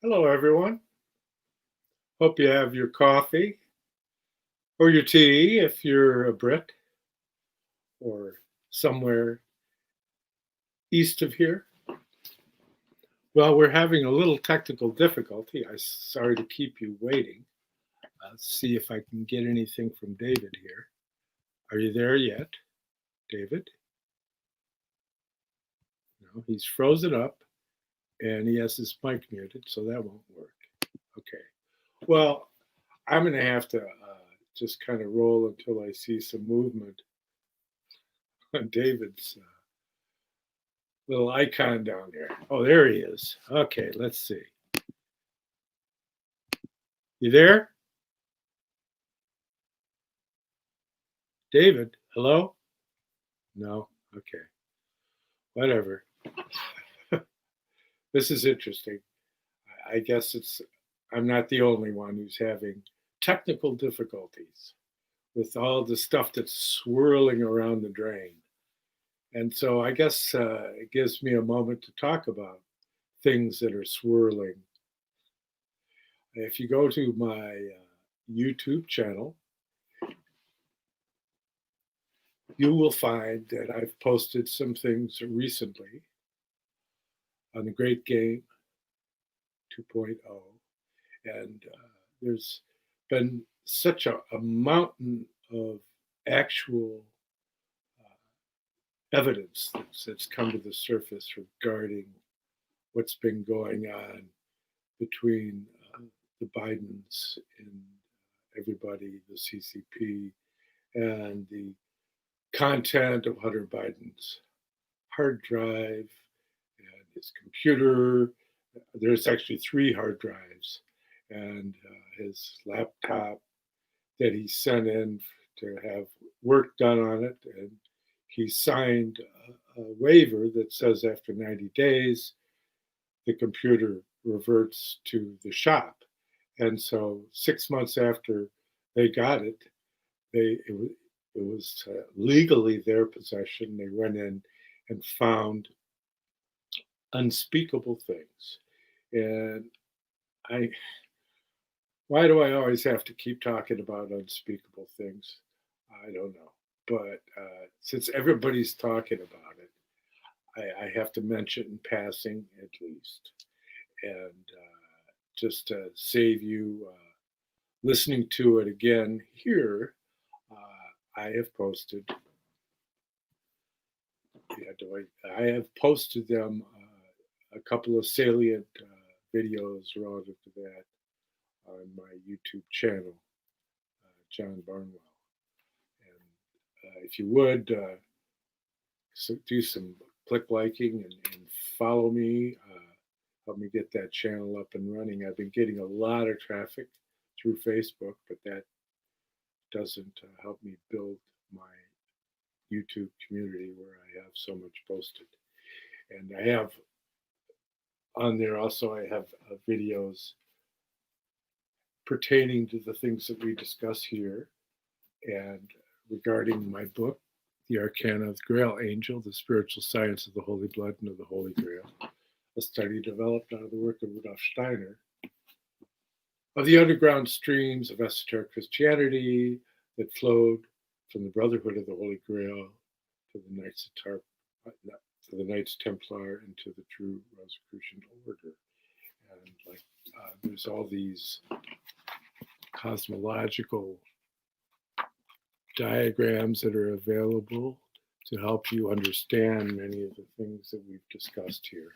Hello, everyone. Hope you have your coffee or your tea if you're a Brit or somewhere east of here. Well, we're having a little technical difficulty. I'm sorry to keep you waiting. See if I can get anything from David here. Are you there yet, David? No, he's frozen up and he has his mic muted, so that won't work. Okay. Well, I'm going to have to just kind of roll until I see some movement on David's little icon down there. Oh, there he is. Okay, let's see. You there? David, hello? No? Okay. Whatever. This is interesting. I guess I'm not the only one who's having technical difficulties with all the stuff that's swirling around the drain. And so I guess it gives me a moment to talk about things that are swirling. If you go to my YouTube channel, you will find that I've posted some things recently on the Great Game 2.0. And there's been such a mountain of actual evidence that's come to the surface regarding what's been going on between the Bidens and everybody, the CCP, and the content of Hunter Biden's hard drive and his computer. There's actually 3 hard drives, and his laptop that he sent in to have work done on it. And he signed a waiver that says after 90 days, the computer reverts to the shop. And so 6 months after they got it, it was legally their possession. They went in and found unspeakable things. And why do I always have to keep talking about unspeakable things? I don't know. But since everybody's talking about it, I have to mention in passing at least. And just to save you listening to it again here, I have posted. I have posted them a couple of salient videos relative to that on my YouTube channel, John Barnwell. And if you would do some click liking and follow me, help me get that channel up and running. I've been getting a lot of traffic through Facebook, but that doesn't help me build my YouTube community where I have so much posted. And I have on there also, I have videos pertaining to the things that we discuss here and regarding my book, The Arcana of the Grail Angel, the Spiritual Science of the Holy Blood and of the Holy Grail, a study developed out of the work of Rudolf Steiner, of the underground streams of esoteric Christianity that flowed from the Brotherhood of the Holy Grail to the Knights Templar and to the True Rosicrucian Order. And there's all these cosmological diagrams that are available to help you understand many of the things that we've discussed here.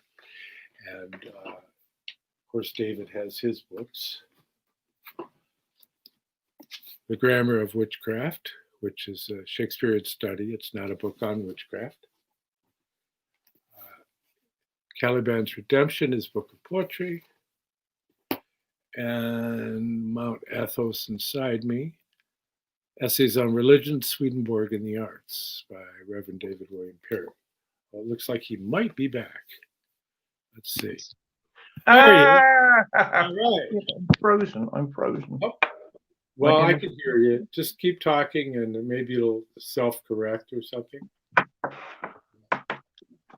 And of course, David has his books. The Grammar of Witchcraft, which is a Shakespearean study. It's not a book on witchcraft. Caliban's Redemption, his book of poetry. And Mount Athos Inside Me, Essays on Religion, Swedenborg and the Arts by Reverend David William Parry. Well, it looks like he might be back. Let's see. All right. I'm frozen. Oh. Well, I can hear you. Just keep talking and maybe it'll self-correct or something.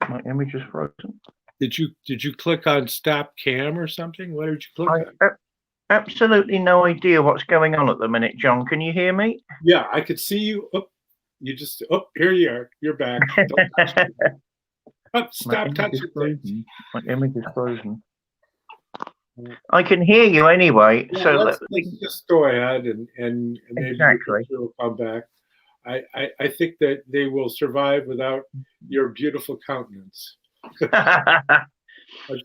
My image is frozen. Did you click on stop cam or something? What did you click on? Absolutely no idea what's going on at the minute, John. Can you hear me? Yeah, I could see you. Oh, here you are. You're back. Don't touch me. Oh, stop touching things. My image is frozen. I can hear you anyway. Yeah, so let's just go ahead and maybe exactly. will come back. I think that they will survive without your beautiful countenance.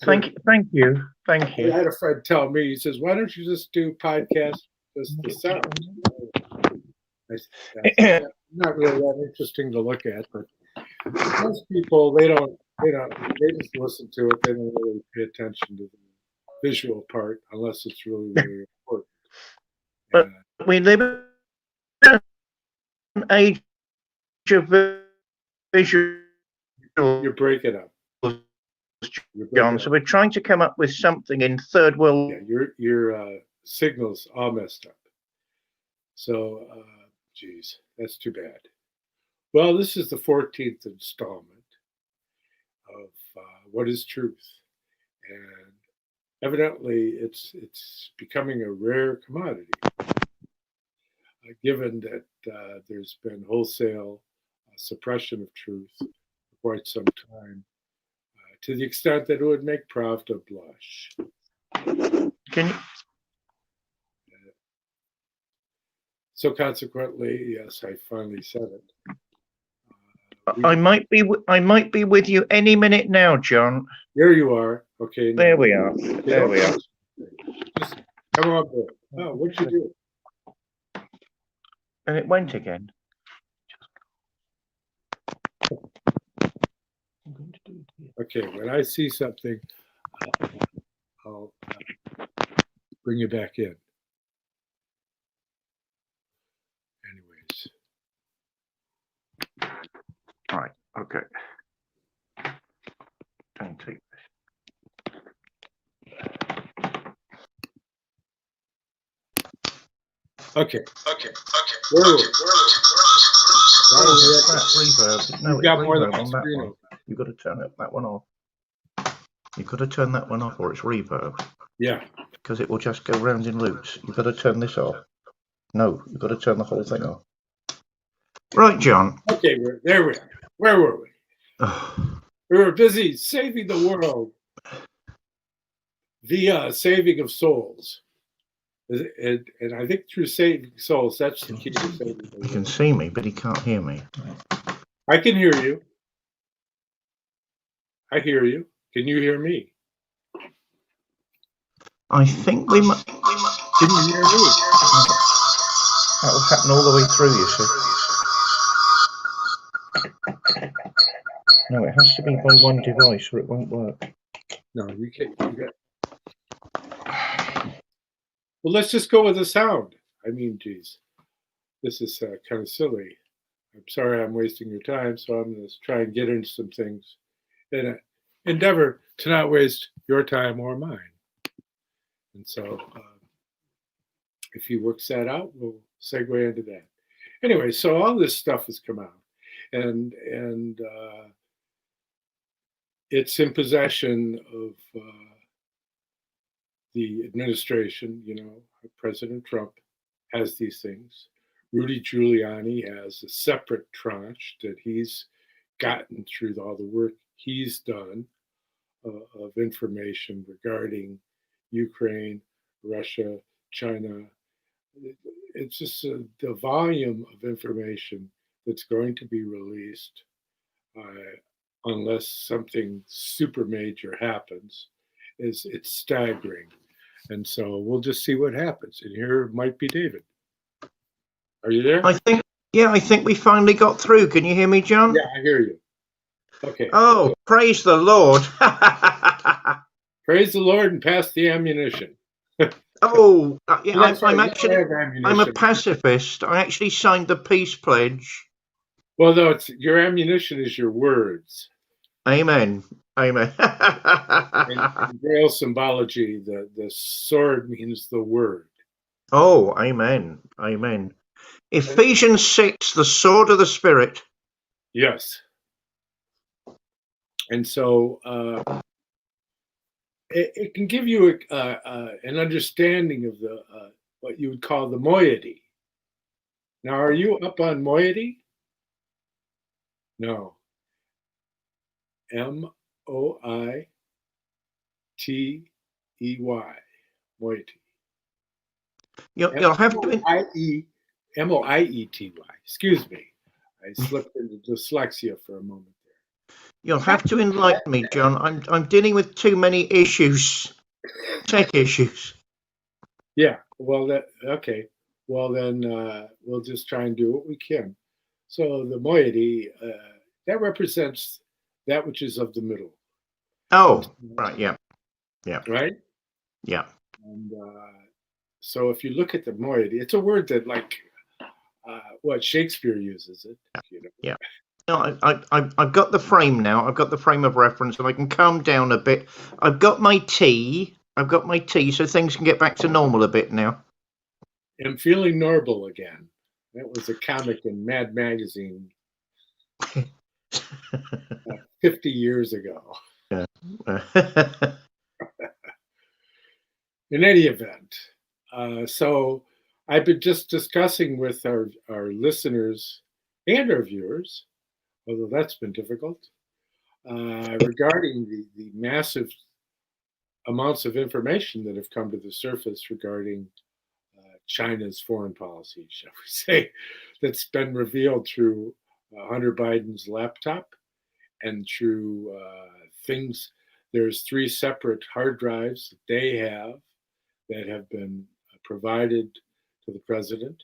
Thank you. I had a friend tell me, he says, "Why don't you just do podcasts just the sound?" It's not really that interesting to look at, but most people they just listen to it. They don't really pay attention to the visual part unless it's really, really important. But we live in an age of visual. You're breaking up, John. So we're trying to come up with something in third world. Yeah, your signal's all messed up. So, geez, that's too bad. Well, this is the 14th installment of What is Truth, and evidently it's becoming a rare commodity, given that there's been wholesale suppression of truth for quite some time, to the extent that it would make Pravda blush. So consequently, yes, I finally said it. I might be with you any minute now, John. There you are. Okay. There we are. There we are. Just come on board. Oh, what'd you do? And it went again. Okay, when I see something, I'll bring you back in. Anyways. All right. Okay. Don't take this. Okay. Whoa. Reverb. No, you've got more than one screen. You've got to turn that one off. You've got to turn that one off, or it's reverb. Yeah. Because it will just go round in loops. You've got to turn this off. No, you've got to turn the whole thing off. Right, John. Okay, there we are. Where were we? We were busy saving the world via saving of souls. And I think through saving souls, that's the key to saving the world. He can see me, but he can't hear me. I can hear you. I hear you. Can you hear me? I think we might. Can you hear me? That will happen all the way through, you see. No, it has to be by one device or it won't work. No, you can't. Well, let's just go with the sound. I mean, geez, this is kind of silly. I'm sorry I'm wasting your time, so I'm going to try and get into some things in an endeavor to not waste your time or mine. And so if he works that out, we'll segue into that. Anyway, so all this stuff has come out, and it's in possession of the administration. You know, President Trump has these things. Rudy Giuliani has a separate tranche that he's gotten through all the work he's done of information regarding Ukraine, Russia, China. It's just the volume of information that's going to be released unless something super major happens. It's staggering. And so we'll just see what happens. And here might be David. Are you there? I think we finally got through. Can you hear me, John? Yeah, I hear you. Okay. Oh, praise the Lord. Praise the Lord and pass the ammunition. Oh, yeah, I'm a pacifist. I actually signed the peace pledge. Well, no, your ammunition is your words. Amen. In Grail symbology, the sword means the word. Oh, amen. Amen. Ephesians 6, the sword of the Spirit. Yes. And so it can give you an understanding of the what you would call the moiety. Now, are you up on moiety? No. Moitey. Moiety. You'll have to. Moiety. Excuse me. I slipped into dyslexia for a moment there. You'll have to enlighten me, John. I'm dealing with too many issues, tech issues. Yeah. Well, okay. Well, then we'll just try and do what we can. So the moiety that represents that which is of the middle. Oh, right. Yeah. Right. Yeah. And so if you look at the moiety, it's a word that what Shakespeare uses it. Yeah. No, I've got the frame now. I've got the frame of reference, and I can calm down a bit. I've got my tea, so things can get back to normal a bit now. I'm feeling normal again. That was a comic in Mad Magazine 50 years ago. Yeah. In any event, so I've been just discussing with our listeners and our viewers, although that's been difficult, regarding the massive amounts of information that have come to the surface regarding China's foreign policy, shall we say, that's been revealed through Hunter Biden's laptop and through things. There's 3 separate hard drives that they have that have been provided to the president.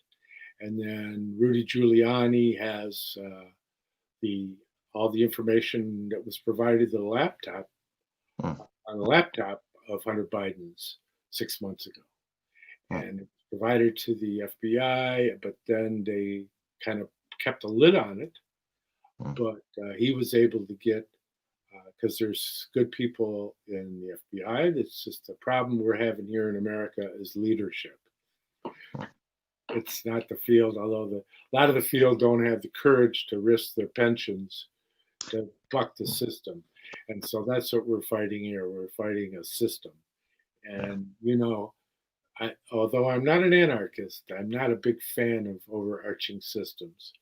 And then Rudy Giuliani has all the information that was provided to the laptop on the laptop of Hunter Biden's 6 months ago. And it was provided to the FBI, but then they kind of kept a lid on it. But he was able to get, because there's good people in the FBI. It's just the problem we're having here in America is leadership. It's not the field, although a lot of the field don't have the courage to risk their pensions to buck the system. And so that's what we're fighting here. We're fighting a system. And, although I'm not an anarchist, I'm not a big fan of overarching systems.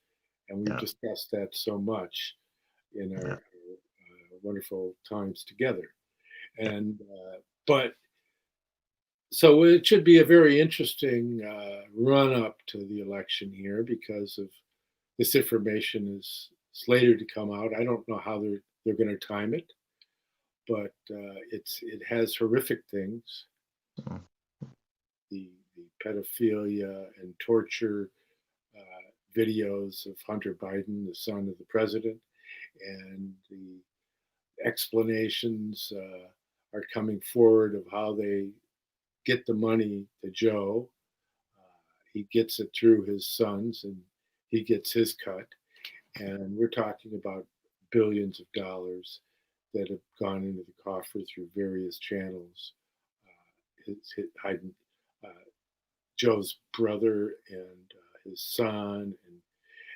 And we've discussed that so much in our wonderful times together. And, but so it should be a very interesting run up to the election here because of this information is slated to come out. I don't know how they're going to time it, but it has horrific things. The pedophilia and torture videos of Hunter Biden, the son of the president, and the explanations are coming forward of how they get the money to Joe. He gets it through his sons and he gets his cut. And we're talking about billions of dollars that have gone into the coffer through various channels. Joe's brother and his son, and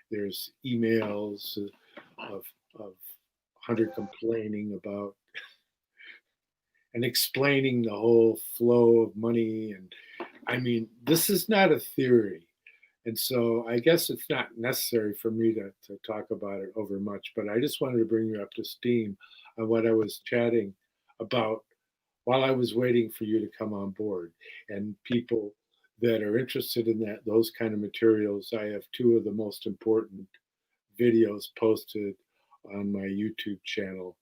there's emails of Hunter complaining about and explaining the whole flow of money. And I mean, this is not a theory. And so I guess it's not necessary for me to talk about it over much, but I just wanted to bring you up to steam on what I was chatting about while I was waiting for you to come on board. And people that are interested in those kind of materials, I have 2 of the most important videos posted on my YouTube channel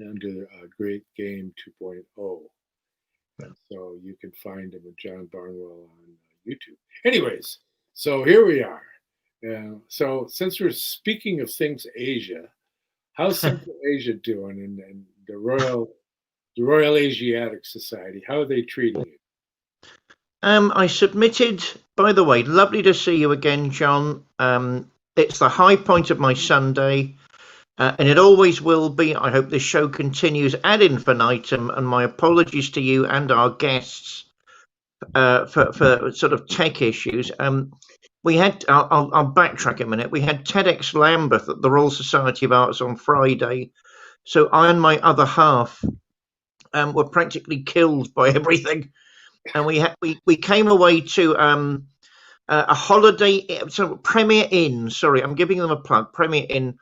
under Great Game 2.0. And so you can find him with John Barnwell on YouTube. Anyways, so here we are. So since we're speaking of things Asia, how's Central Asia doing and the Royal Asiatic Society? How are they treating you? I submitted, by the way, lovely to see you again, John. It's the high point of my Sunday, and it always will be. I hope this show continues ad infinitum, and my apologies to you and our guests for sort of tech issues. We had, I'll backtrack a minute. We had TEDx Lambeth at the Royal Society of Arts on Friday. So I and my other half were practically killed by everything, and we came away to a holiday, Premier Inn. Sorry, I'm giving them a plug, Premier Inn,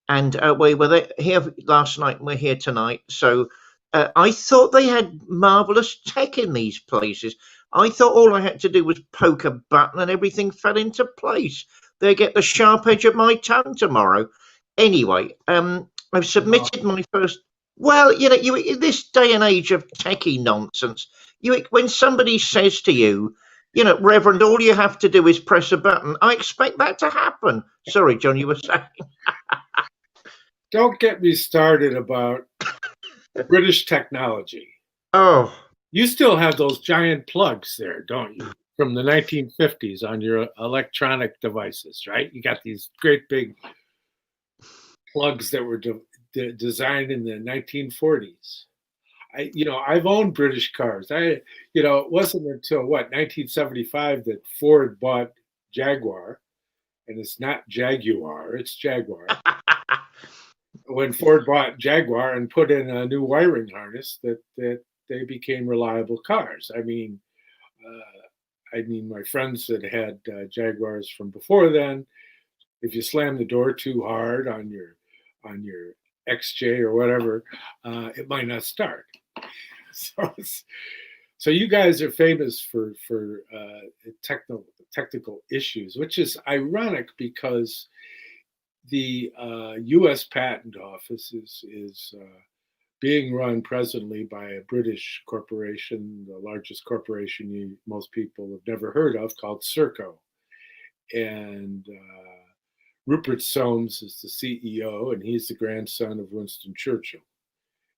and we were there, here last night, and we're here tonight. So I thought they had marvelous tech in these places. I thought all I had to do was poke a button and everything fell into place. They get the sharp edge of my tongue tomorrow. Anyway, I've submitted my first. Well, you know, you in this day and age of techie nonsense, when somebody says to you, you know, Reverend, all you have to do is press a button, I expect that to happen. Sorry, John, you were saying. Don't get me started about British technology. Oh, You still have those giant plugs there, don't you? From the 1950s on your electronic devices, right? You got these great big plugs that were designed in the 1940s. I've owned British cars. It wasn't until 1975 that Ford bought Jaguar, and it's not Jaguar, it's Jaguar. When Ford bought Jaguar and put in a new wiring harness, that they became reliable cars. I mean, my friends that had Jaguars from before then, if you slam the door too hard on your XJ or whatever, it might not start. So you guys are famous for technical issues, which is ironic because the U.S. Patent Office is being run presently by a British corporation, the largest corporation most people have never heard of, called Serco. And Rupert Soames is the CEO, and he's the grandson of Winston Churchill.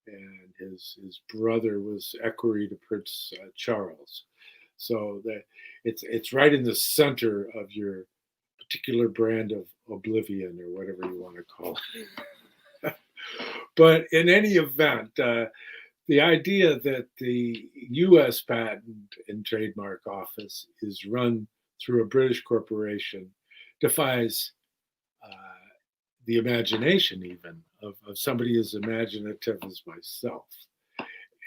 And his brother was equerry to Prince Charles. So that it's right in the center of your particular brand of oblivion, or whatever you want to call it. But in any event, the idea that the U.S. Patent and Trademark Office is run through a British corporation defies the imagination, even of somebody as imaginative as myself.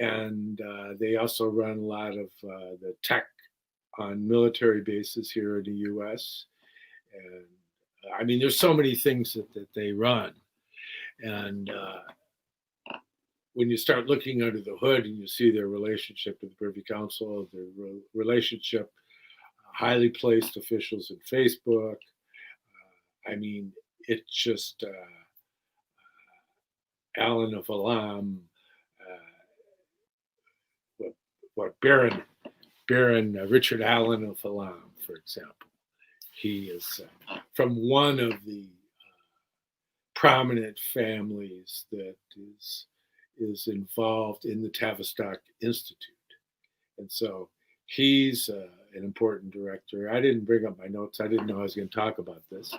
And they also run a lot of the tech on military bases here in the U.S. And I mean, there's so many things that they run. And when you start looking under the hood and you see their relationship with the Privy Council, their relationship, highly placed officials in Facebook, I mean, it's just Alan of Alam, Baron Richard Allen of Alam, for example. He is from one of the prominent families that is involved in the Tavistock Institute. And so he's an important director. I didn't bring up my notes. I didn't know I was going to talk about this.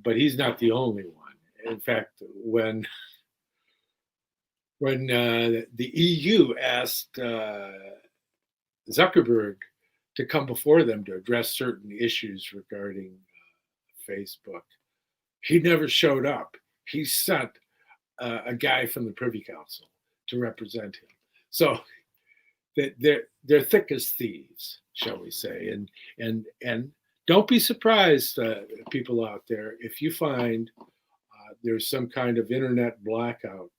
But he's not the only one. In fact, when the EU asked Zuckerberg to come before them to address certain issues regarding Facebook, he never showed up. He sent a guy from the Privy Council to represent him. So they're thick as thieves, shall we say? And don't be surprised, people out there, if you find there's some kind of internet blackout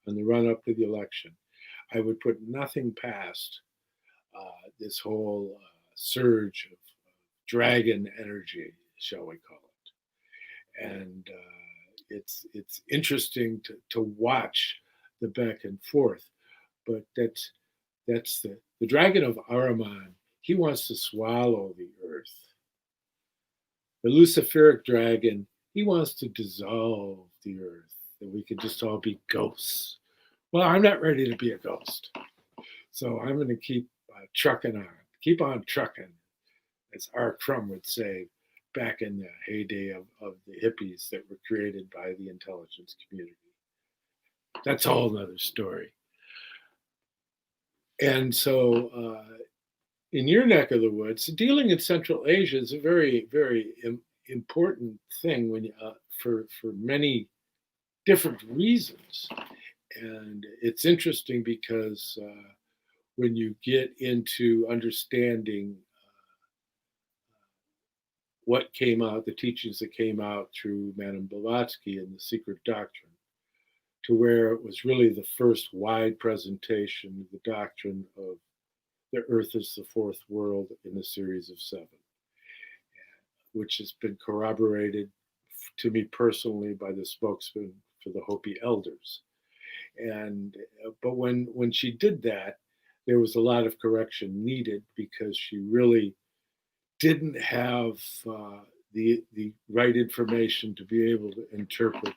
in the run-up to the election. I would put nothing past this whole surge of dragon energy, shall we call it. And it's interesting to watch the back and forth. But that's the dragon of Ahriman. He wants to swallow the earth. The Luciferic dragon, he wants to dissolve the earth, that we could just all be ghosts. Well, I'm not ready to be a ghost. So I'm going to keep trucking on. Keep on trucking, as R. Crumb would say back in the heyday of the hippies that were created by the intelligence community. That's a whole other story. And so in your neck of the woods, dealing in Central Asia is a very, very important thing for many different reasons. And it's interesting because when you get into understanding what came out, the teachings that came out through Madame Blavatsky and the Secret Doctrine, to where it was really the first wide presentation of the doctrine of the Earth is the fourth world in a series of seven, which has been corroborated to me personally by the spokesman for the Hopi elders. And but when she did that, there was a lot of correction needed because she really didn't have the right information to be able to interpret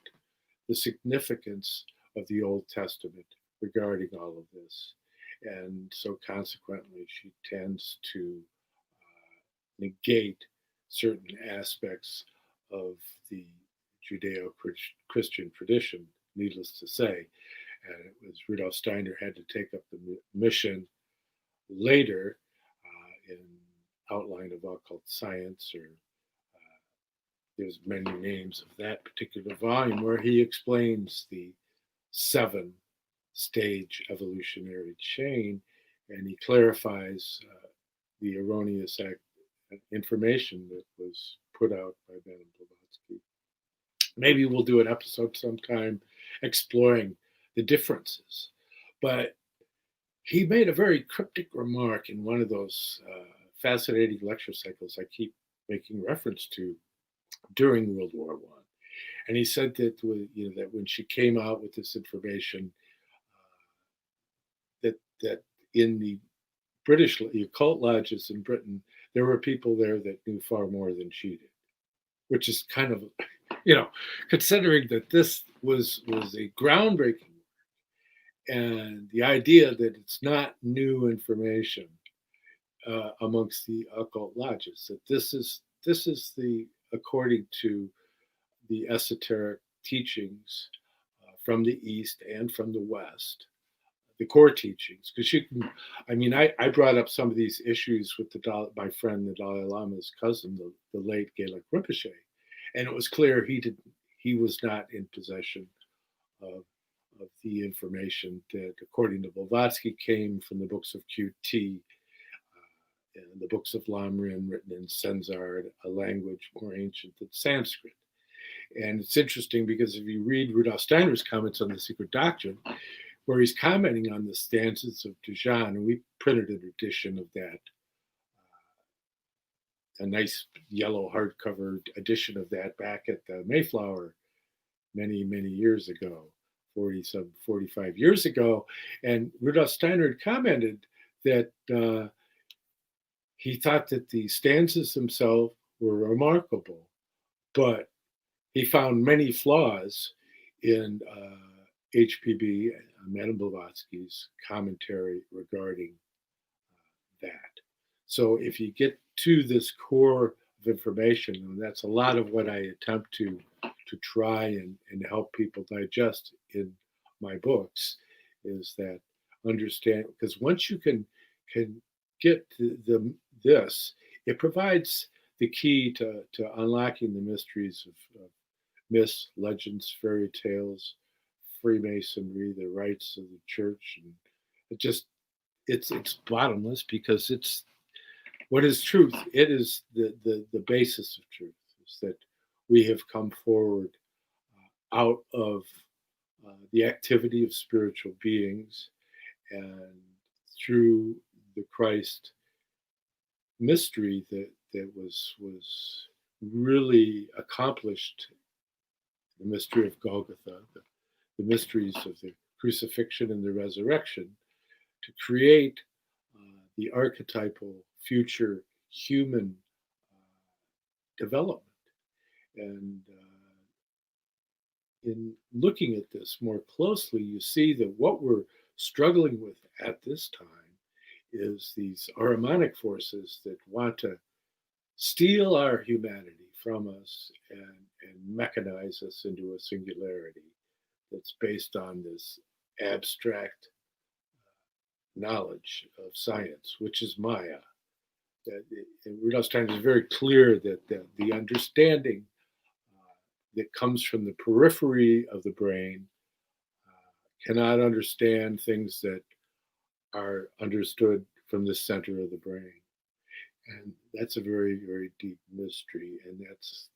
the significance of the Old Testament regarding all of this. And so consequently, she tends to negate certain aspects of the Judeo-Christian tradition, needless to say. And it was Rudolf Steiner had to take up the mission later in Outline of Occult Science, or there's many names of that particular volume, where he explains the 7-stage evolutionary chain, and he clarifies the erroneous information that was put out by Madame Blavatsky. Maybe we'll do an episode sometime exploring the differences. But he made a very cryptic remark in one of those fascinating lecture cycles I keep making reference to during World War I. And he said that that when she came out with this information, that in the British occult lodges in Britain, there were people there that knew far more than she did, which is kind of, considering that this was a groundbreaking, and the idea that it's not new information amongst the occult lodges, that this is the, according to the esoteric teachings from the East and from the West, the core teachings. Because I brought up some of these issues with my friend, the Dalai Lama's cousin, the late Gelek Rinpoche, and it was clear he was not in possession of the information that, according to Blavatsky, came from the books of QT and the books of Lamrim, written in Senzard, a language more ancient than Sanskrit. And it's interesting because if you read Rudolf Steiner's comments on the Secret Doctrine, where he's commenting on the stanzas of Dijon, and we printed an edition of that, a nice yellow hardcover edition of that back at the Mayflower many, many years ago, 45 years ago. And Rudolf Steiner had commented that he thought that the stanzas themselves were remarkable, but he found many flaws in HPB, Madame Blavatsky's commentary regarding that. So if you get to this core of information, and that's a lot of what I attempt to try and help people digest in my books, is that understand, because once you can get this, it provides the key to unlocking the mysteries of myths, legends, fairy tales, Freemasonry, the rites of the church, and it's bottomless, because it's what is truth. It is the basis of truth, is that we have come forward out of the activity of spiritual beings, and through the Christ mystery that was really accomplished, the mystery of Golgotha, the mysteries of the crucifixion and the resurrection, to create the archetypal future human development. And in looking at this more closely, you see that what we're struggling with at this time is these Ahrimanic forces that want to steal our humanity from us and mechanize us into a singularity that's based on this abstract knowledge of science, which is Maya. Rudolf Steiner is very clear that the understanding that comes from the periphery of the brain cannot understand things that are understood from the center of the brain. And that's a very, very deep mystery. And that's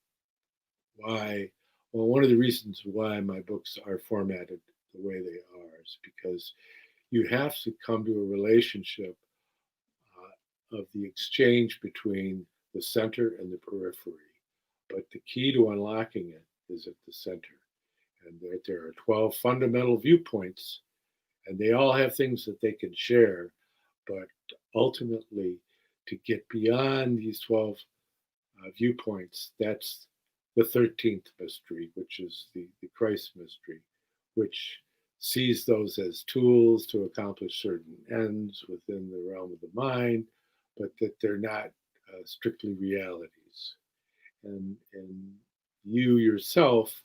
why, well, one of the reasons why my books are formatted the way they are is because you have to come to a relationship of the exchange between the center and the periphery. But the key to unlocking it is at the center. And there are 12 fundamental viewpoints, and they all have things that they can share. But ultimately, to get beyond these 12 viewpoints, that's the 13th mystery, which is the Christ mystery, which sees those as tools to accomplish certain ends within the realm of the mind, but that they're not strictly realities. And you yourself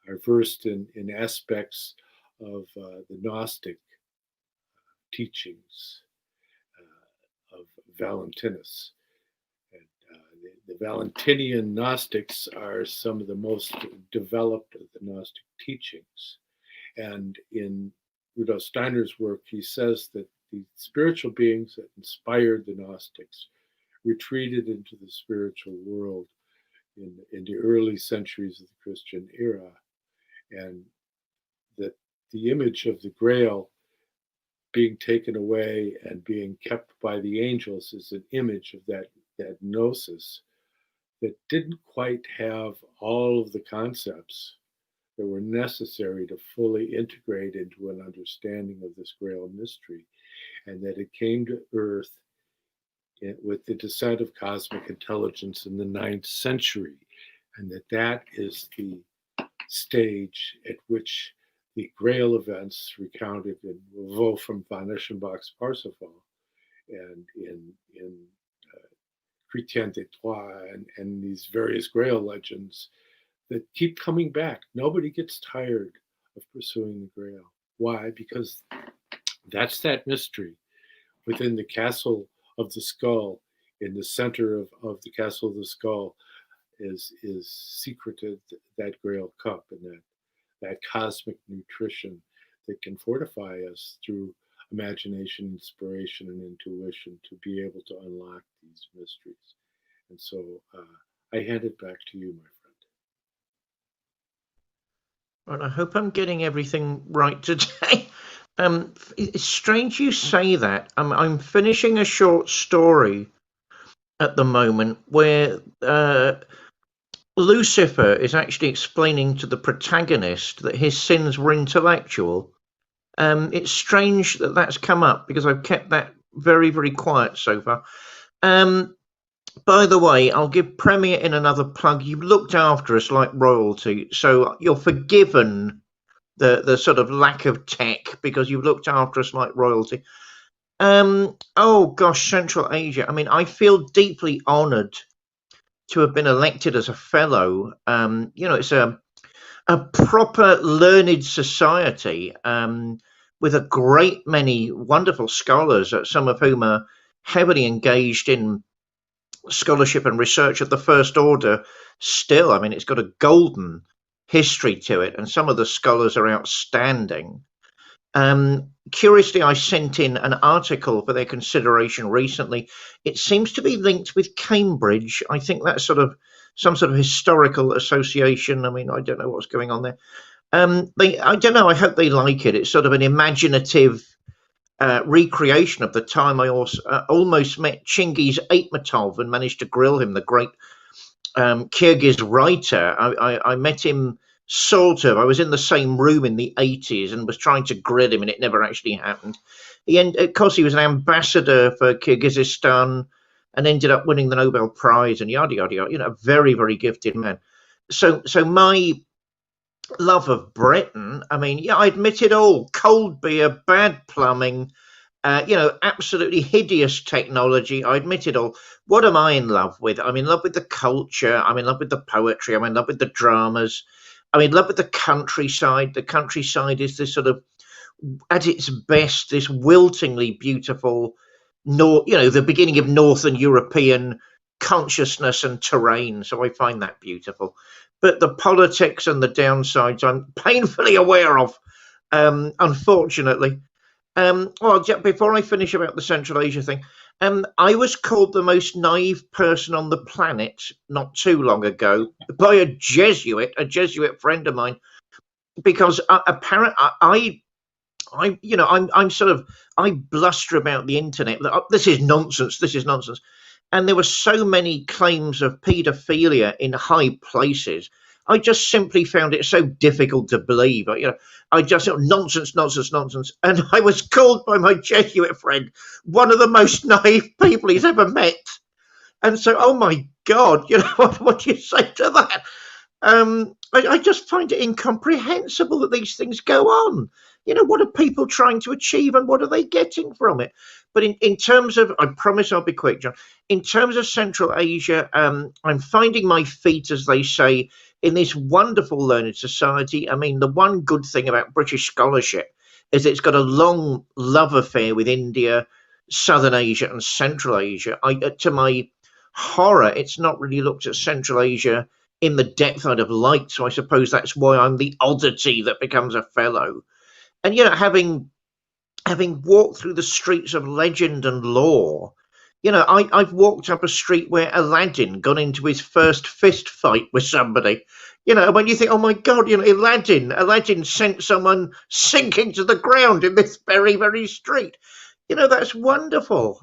are versed in aspects of the Gnostic teachings of Valentinus. And the Valentinian Gnostics are some of the most developed of the Gnostic teachings. And in Rudolf Steiner's work, he says that the spiritual beings that inspired the Gnostics retreated into the spiritual world in the early centuries of the Christian era, and that the image of the Grail being taken away and being kept by the angels is an image of that gnosis that didn't quite have all of the concepts that were necessary to fully integrate into an understanding of this Grail mystery, and that it came to Earth with the descent of cosmic intelligence in the 9th century, and that is the stage at which the Grail events recounted in Wolfram von Eschenbach's Parsifal and in Chrétien des Trois and these various Grail legends that keep coming back. Nobody gets tired of pursuing the Grail. Why? Because that's that mystery within the castle of the skull. In the center of the castle of the skull is secreted that Grail cup and that cosmic nutrition that can fortify us through imagination, inspiration, and intuition to be able to unlock these mysteries. And so I hand it back to you, my friend. Right, I hope I'm getting everything right today. It's strange you say that. I'm finishing a short story at the moment where Lucifer is actually explaining to the protagonist that his sins were intellectual. It's strange that that's come up because I've kept that very, very quiet so far. By the way, I'll give Premier in another plug. You've looked after us like royalty, so you're forgiven the sort of lack of tech because you've looked after us like royalty. Oh gosh, Central Asia. I mean, I feel deeply honoured to have been elected as a fellow. It's a proper learned society with a great many wonderful scholars, some of whom are heavily engaged in scholarship and research of the first order still. I mean, it's got a golden history to it, and some of the scholars are outstanding. Curiously, I sent in an article for their consideration recently. It seems to be linked with Cambridge. I think that's some sort of historical association. I mean, I don't know what's going on there. I don't know. I hope they like it. It's sort of an imaginative recreation of the time I almost met Chingiz Aitmatov and managed to grill him, the great Kyrgyz writer. I met him sort of. I was in the same room in the 80s and was trying to grill him, and it never actually happened. Of course, he was an ambassador for Kyrgyzstan and ended up winning the Nobel Prize and yada, yada, yada. A very, very gifted man. So my love of Britain, I mean, yeah, I admit it all. Cold beer, bad plumbing, absolutely hideous technology. I admit it all. What am I in love with? I'm in love with the culture. I'm in love with the poetry. I'm in love with the dramas. I'm in love with the countryside. The countryside is this sort of, at its best, this wiltingly beautiful, the beginning of Northern European consciousness and terrain. So I find that beautiful. But the politics and the downsides I'm painfully aware of. unfortunately. Well, before I finish about the Central Asia thing, I was called the most naive person on the planet not too long ago by a Jesuit friend of mine, because apparently I bluster about the internet. This is nonsense. This is nonsense. And there were so many claims of paedophilia in high places. I just simply found it so difficult to believe. I just nonsense, nonsense, nonsense. And I was called by my Jesuit friend one of the most naive people he's ever met. And so, oh my God, what do you say to that? I just find it incomprehensible that these things go on. What are people trying to achieve and what are they getting from it? But in terms of, I promise I'll be quick, John. In terms of Central Asia, I'm finding my feet, as they say, in this wonderful learned society. I mean, the one good thing about British scholarship is it's got a long love affair with India, Southern Asia, and Central Asia. To my horror, it's not really looked at Central Asia in the depth I'd have liked. So I suppose that's why I'm the oddity that becomes a fellow. And having walked through the streets of legend and lore, I've walked up a street where Aladdin got into his first fist fight with somebody. When you think, oh my God, Aladdin sent someone sinking to the ground in this very, very street. That's wonderful.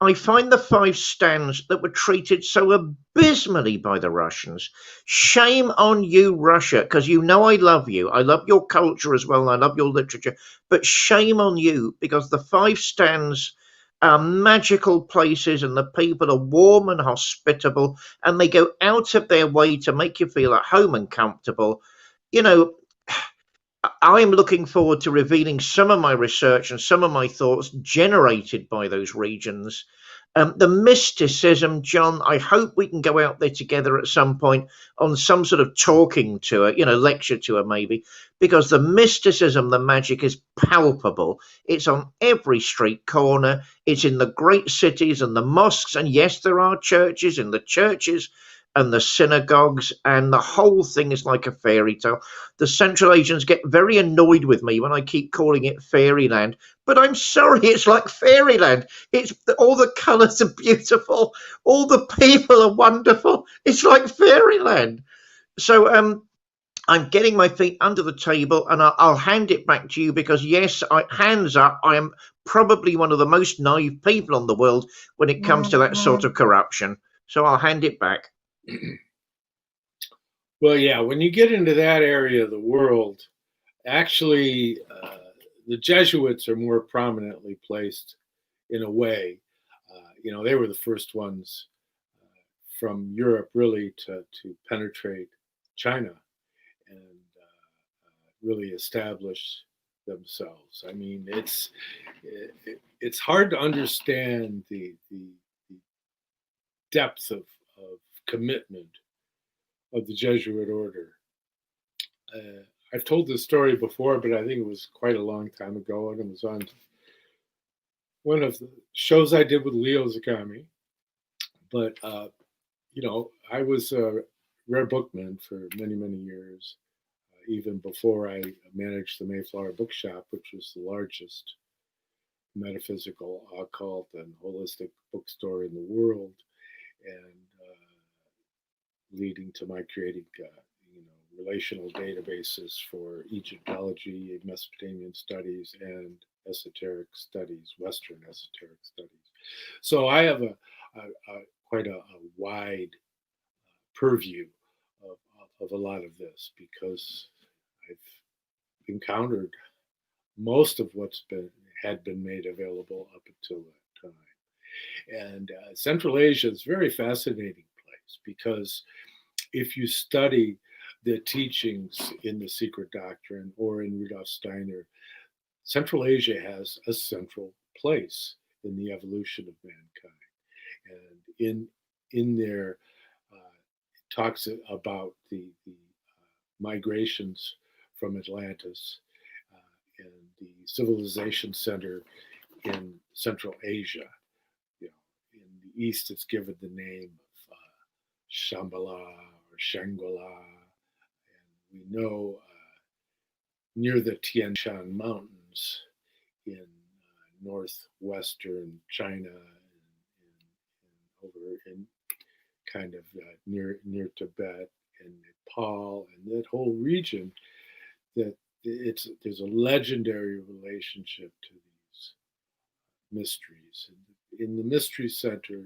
I find the 5 stands that were treated so abysmally by the Russians. Shame on you, Russia, because I love you. I love your culture as well, and I love your literature. But shame on you, because the 5 stands are magical places, and the people are warm and hospitable, and they go out of their way to make you feel at home and comfortable. I'm looking forward to revealing some of my research and some of my thoughts generated by those regions. The mysticism, John, I hope we can go out there together at some point on some sort of talking tour, lecture tour maybe, because the mysticism, the magic is palpable. It's on every street corner. It's in the great cities and the mosques. And yes, there are churches in the churches and the synagogues, and the whole thing is like a fairy tale. The Central Asians get very annoyed with me when I keep calling it fairyland, but I'm sorry, it's like fairyland. It's all the colours are beautiful, all the people are wonderful. It's like fairyland. So I'm getting my feet under the table, and I'll hand it back to you because yes, hands up, I am probably one of the most naive people in the world when it comes to that sort of corruption. So I'll hand it back. Well, yeah, when you get into that area of the world, actually, the Jesuits are more prominently placed in a way. They were the first ones from Europe really to penetrate China and really establish themselves. I mean, it's hard to understand the depth of commitment of the Jesuit order. I've told this story before, but I think it was quite a long time ago, and it was on one of the shows I did with Leo Zagami. But I was a rare bookman for many, many years, even before I managed the Mayflower Bookshop, which was the largest metaphysical, occult, and holistic bookstore in the world, and leading to my creating relational databases for Egyptology, Mesopotamian studies, and esoteric studies, Western esoteric studies. So I have quite a wide purview of a lot of this because I've encountered most of what's had been made available up until that time. And Central Asia is a very fascinating place because if you study the teachings in the Secret Doctrine or in Rudolf Steiner, Central Asia has a central place in the evolution of mankind. And in there, it talks about the migrations from Atlantis and the civilization center in Central Asia. In the East, it's given the name of Shambhala or Shangri-La. And we know near the Tian Shan Mountains in northwestern China, and over in kind of near Tibet and Nepal and that whole region, that there's a legendary relationship to these mysteries. And in the Mystery Center,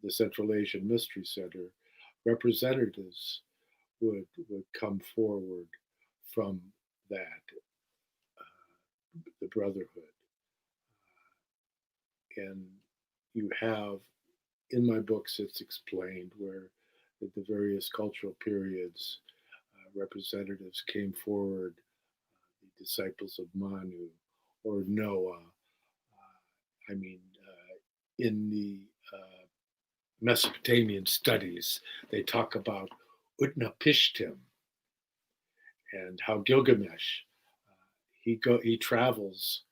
the Central Asian Mystery Center, representatives would come forward from that, the Brotherhood. And you have, in my books, it's explained where at the various cultural periods, representatives came forward, the disciples of Manu or Noah. In the Mesopotamian studies, they talk about Utnapishtim and how Gilgamesh, he travels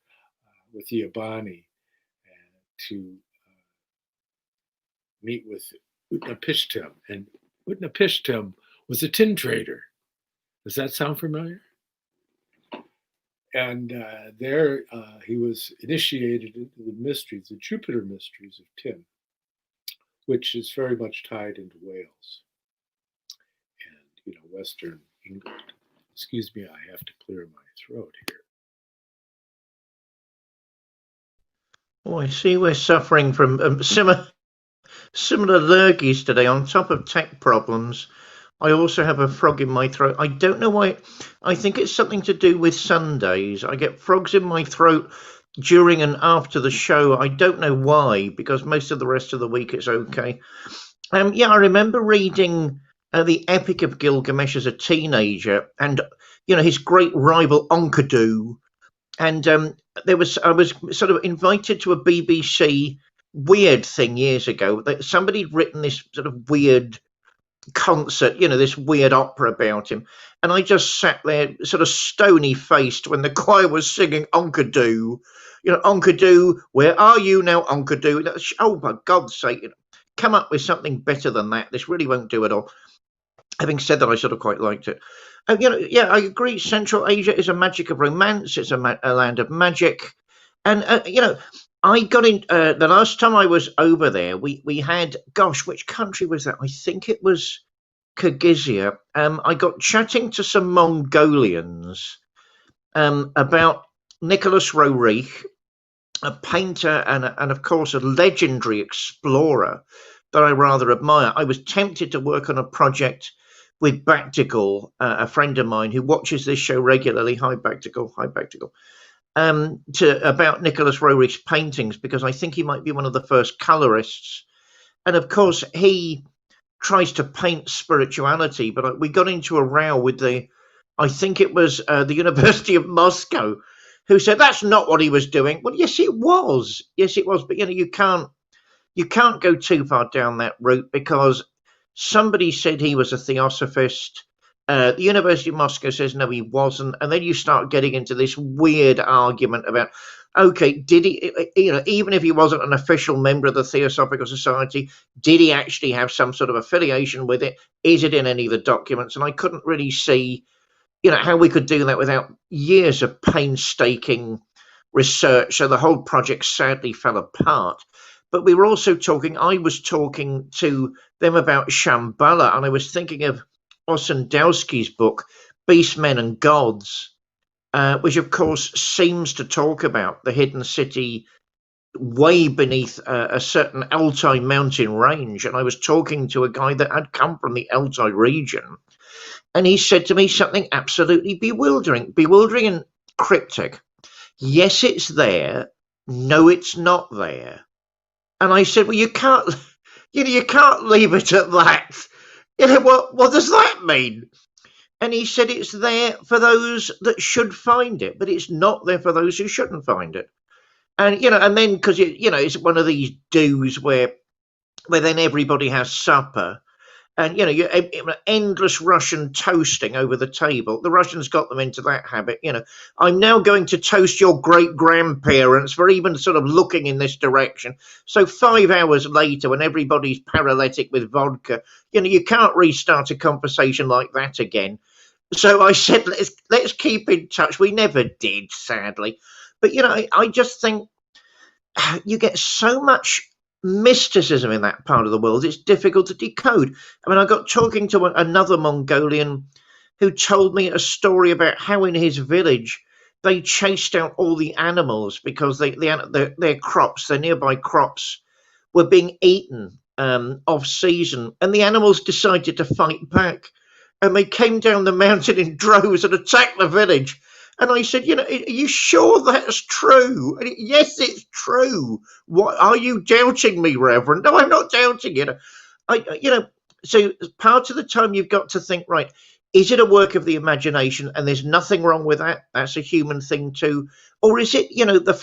with the Abani to meet with Utnapishtim, and Utnapishtim was a tin trader. Does that sound familiar? And there he was initiated into the mysteries, the Jupiter mysteries of tin, which is very much tied into Wales and Western England. Excuse me, I have to clear my throat here. Oh, I see we're suffering from similar lurgies today. On top of tech problems, I also have a frog in my throat. I don't know why. I think it's something to do with Sundays. I get frogs in my throat during and after the show. I don't know why, because most of the rest of the week it's okay. I remember reading the Epic of Gilgamesh as a teenager, and his great rival Enkidu. And I was sort of invited to a BBC weird thing years ago. That somebody'd written this sort of weird concert, this weird opera about him, and I just sat there sort of stony faced when the choir was singing Enkidu. Enkidu, where are you now, Enkidu? Oh, for God's sake, come up with something better than that. This really won't do at all. Having said that, I sort of quite liked it. I agree. Central Asia is a magic of romance. It's a land of magic, and I got in the last time I was over there. We had, gosh, which country was that? I think it was Kyrgyzia. I got chatting to some Mongolians about Nicholas Roerich, a painter and of course a legendary explorer that I rather admire. I was tempted to work on a project with Bactigal, a friend of mine who watches this show regularly. Hi, Bactigal. About Nicholas Roerich's paintings, because I think he might be one of the first colorists. And of course, he tries to paint spirituality, but we got into a row with I think it was the University of Moscow, who said that's not what he was doing. Well, yes, it was. But you can't go too far down that route, because somebody said he was a theosophist. The University of Moscow says no, he wasn't, and then you start getting into this weird argument about, okay, did he, even if he wasn't an official member of the Theosophical Society, did he actually have some sort of affiliation with it? Is it in any of the documents? And I couldn't really see, how we could do that without years of painstaking research. So the whole project sadly fell apart. But we were also I was talking to them about Shambhala, and I was thinking of Ossendowski's book, Beastmen and Gods, which of course seems to talk about the hidden city way beneath a certain Altai mountain range. And I was talking to a guy that had come from the Altai region, and he said to me something absolutely bewildering and cryptic. Yes, it's there. No, it's not there. And I said, well, you can't leave it at that. What does that mean? And he said it's there for those that should find it, but it's not there for those who shouldn't find it. And and then because it's one of these do's where then everybody has supper, and you endless Russian toasting over the table. The Russians got them into that habit. I'm now going to toast your great grandparents for even sort of looking in this direction. So 5 hours later, when everybody's paralytic with vodka, you can't restart a conversation like that again. So I said, let's keep in touch. We never did, sadly. But I just think you get so much mysticism in that part of the world. It's difficult to decode. I mean, I got talking to another Mongolian who told me a story about how in his village they chased out all the animals because their crops, their nearby crops, were being eaten off season, and the animals decided to fight back, and they came down the mountain in droves and attacked the village. And I said, are you sure that's true? And yes, it's true. What are you doubting me, Reverend? No, I'm not doubting you. So part of the time you've got to think, right, is it a work of the imagination? And there's nothing wrong with that. That's a human thing too. Or is it, the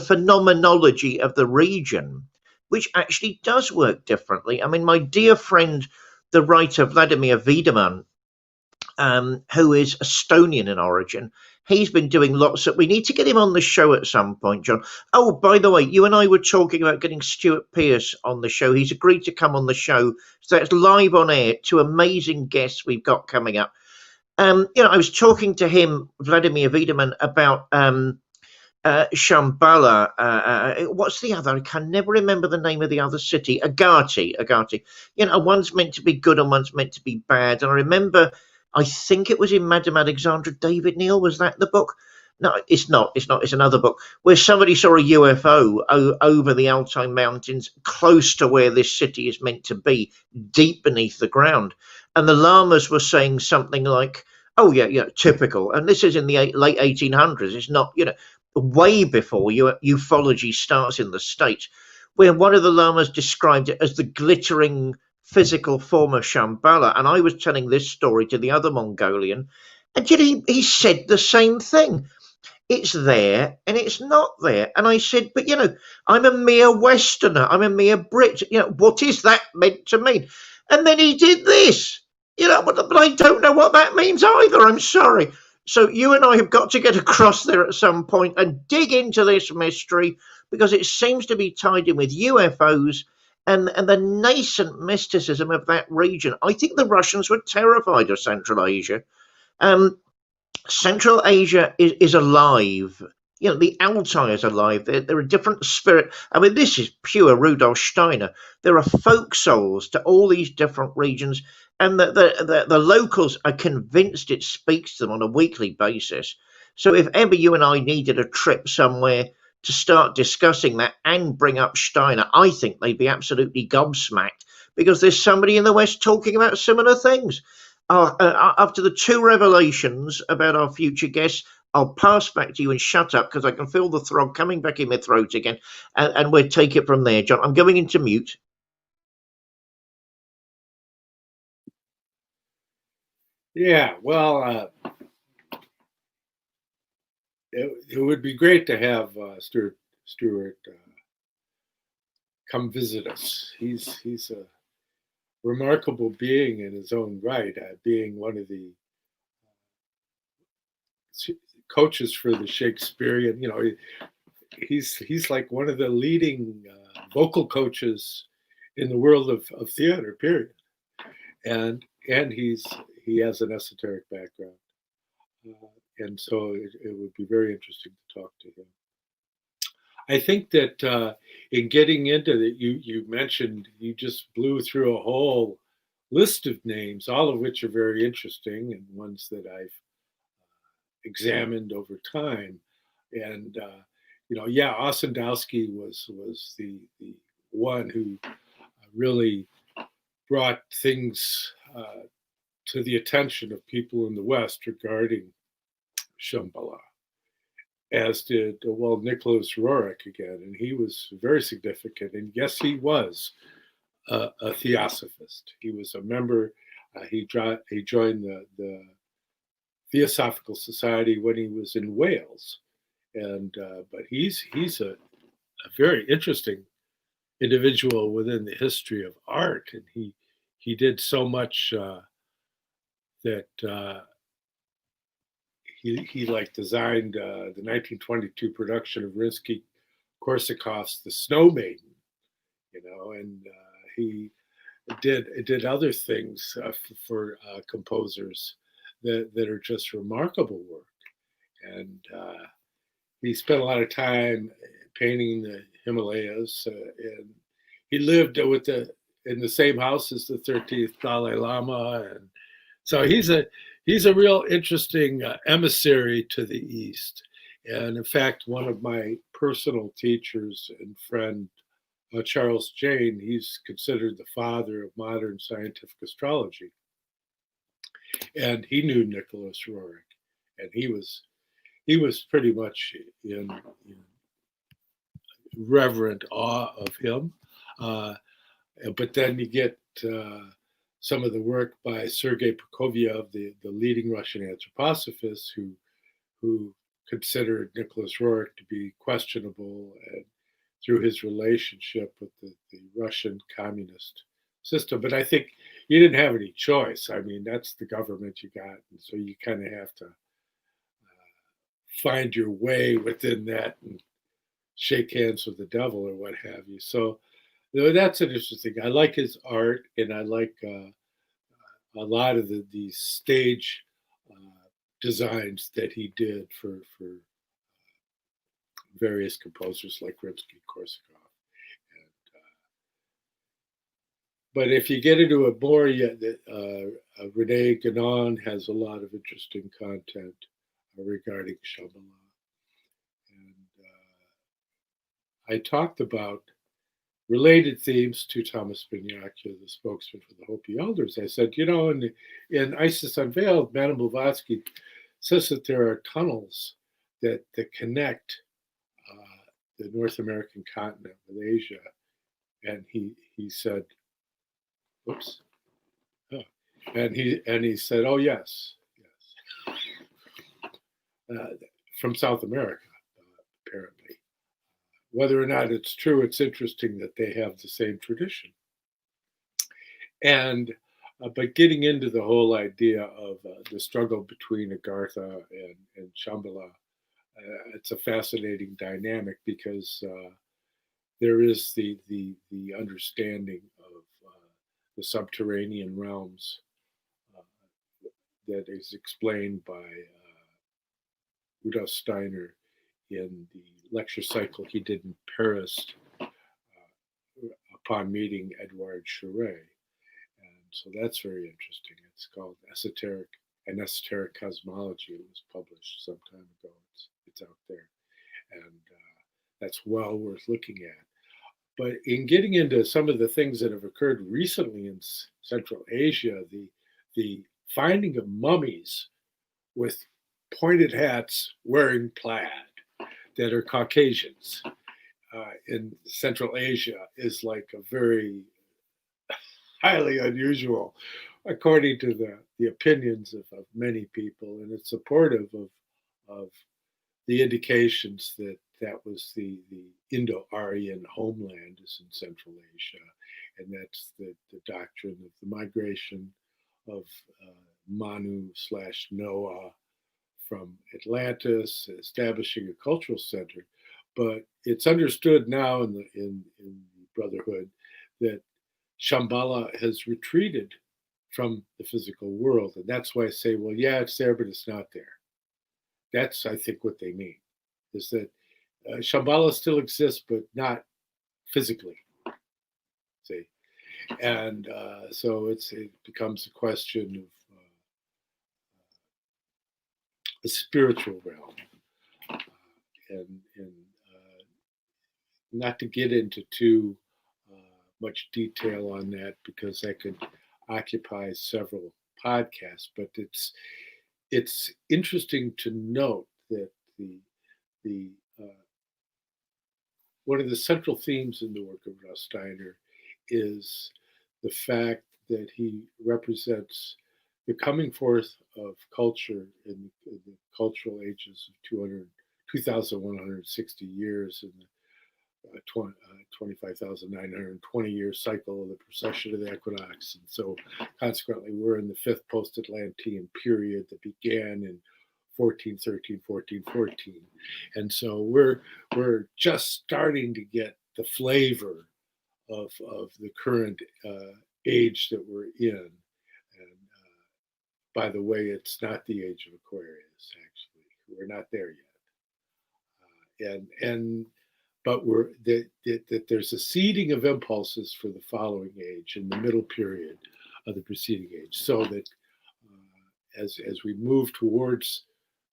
phenomenology of the region, which actually does work differently? I mean, my dear friend, the writer Vladimir Wiedemann, who is Estonian in origin. He's been doing lots of. We need to get him on the show at some point, John. Oh, by the way, you and I were talking about getting Stuart Pearce on the show. He's agreed to come on the show. So it's live on air. Two amazing guests we've got coming up. I was talking to him, Vladimir Wiedemann, about Shambhala. What's the other? I can never remember the name of the other city. Agati. One's meant to be good and one's meant to be bad. And I remember, I think it was in Madame Alexandra David Neal. Was that the book? No, it's not. It's another book where somebody saw a UFO over the Altai Mountains, close to where this city is meant to be, deep beneath the ground. And the lamas were saying something like, "Oh yeah, typical." And this is in the late 1800s. It's not, way before ufology starts in the States, where one of the lamas described it as the glittering physical form of Shambhala. And I was telling this story to the other Mongolian, and he said the same thing. It's there and it's not there. And I said, but I'm a mere Westerner. I'm a mere Brit. What is that meant to mean? And then he did this. But I don't know what that means either. I'm sorry. So you and I have got to get across there at some point and dig into this mystery, because it seems to be tied in with UFOs and the nascent mysticism of that region. I think the Russians were terrified of Central Asia. Central Asia is alive. The Altai is alive. There are different spirit. I mean, this is pure Rudolf Steiner. There are folk souls to all these different regions, and the locals are convinced it speaks to them on a weekly basis. So if ever you and I needed a trip somewhere to start discussing that and bring up Steiner, I think they'd be absolutely gobsmacked, because there's somebody in the West talking about similar things. After the two revelations about our future guests, I'll pass back to you and shut up, because I can feel the throb coming back in my throat again, and we'll take it from there, John. I'm going into mute. Yeah, well, it would be great to have Stuart come visit us. He's a remarkable being in his own right, being one of the coaches for the Shakespearean. He's like one of the leading vocal coaches in the world of theater. Period. And he has an esoteric background, and so it would be very interesting to talk to him. I think that in getting into that, you mentioned, you just blew through a whole list of names, all of which are very interesting and ones that I've examined over time. And Ossendowski was the one who really brought things to the attention of people in the West regarding Shambhala, as did, Nicholas Roerich again, and he was very significant. And yes, he was a theosophist. He was a member. He joined the Theosophical Society when he was in Wales, and but he's a very interesting individual within the history of art, and he did so much that. He designed the 1922 production of Rimsky-Korsakov's The Snow Maiden, and he did other things for composers that are just remarkable work. And he spent a lot of time painting the Himalayas, and he lived in the same house as the 13th Dalai Lama, and so he's a real interesting emissary to the East. And in fact, one of my personal teachers and friend, Charles Jane, he's considered the father of modern scientific astrology, and he knew Nicholas Roerich, and he was pretty much in reverent awe of him. But then you get some of the work by Sergei Prokofiev, the leading Russian anthroposophist, who considered Nicholas Roerich to be questionable, and through his relationship with the Russian communist system. But I think you didn't have any choice. I mean, that's the government you got, and so you kind of have to find your way within that and shake hands with the devil or what have you. So that's an interesting thing. I like his art, and I like a lot of the stage designs that he did for various composers like Rimsky-Korsakov. But if you get into it more, Rene Guénon has a lot of interesting content regarding Shambhala. And I talked about related themes to Thomas Binyakya, the spokesman for the Hopi elders. I said, in Isis Unveiled, Madame Blavatsky says that there are tunnels that connect the North American continent with Asia. And he said, oops. Oh. And he said, oh, yes. From South America, apparently. Whether or not it's true, it's interesting that they have the same tradition. And but getting into the whole idea of the struggle between Agartha and Shambhala, it's a fascinating dynamic because there is the understanding of the subterranean realms that is explained by Rudolf Steiner in the lecture cycle he did in Paris upon meeting Edouard Chouret. And so that's very interesting. It's called Esoteric Cosmology. It was published some time ago. It's out there. And that's well worth looking at. But in getting into some of the things that have occurred recently in Central Asia, the finding of mummies with pointed hats wearing plaid that are Caucasians in Central Asia is like a very highly unusual, according to the opinions of many people, and it's supportive of the indications that was the Indo-Aryan homeland is in Central Asia, and that's the doctrine of the migration of Manu/Noah from Atlantis, establishing a cultural center. But it's understood now in the Brotherhood that Shambhala has retreated from the physical world. And that's why I say, well, yeah, it's there, but it's not there. That's, I think, what they mean, is that Shambhala still exists, but not physically. See? And so it becomes a question of the spiritual realm. And not to get into too much detail on that, because that could occupy several podcasts, but it's interesting to note that the one of the central themes in the work of Rudolf Steiner is the fact that he represents the coming forth of culture in the cultural ages of 2,160 years in the 25,920 year cycle of the precession of the equinox. And so consequently, we're in the fifth post-Atlantean period that began in 1413, 1414. And so we're just starting to get the flavor of the current age that we're in. And by the way, it's not the age of Aquarius. Actually, we're not there yet, and but that there's a seeding of impulses for the following age in the middle period of the preceding age, so that as we move towards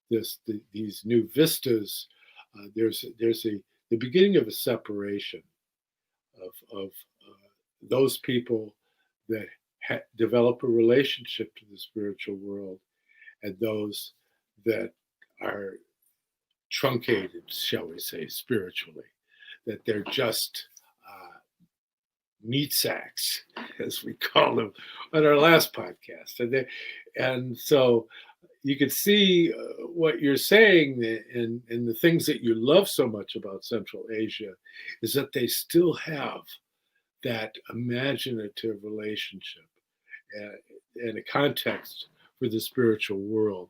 these new vistas, there's the beginning of a separation of those people that develop a relationship to the spiritual world and those that are truncated, shall we say, spiritually, that they're just meat sacks, as we call them on our last podcast. And so you could see what you're saying in the things that you love so much about Central Asia is that they still have that imaginative relationship and a context for the spiritual world.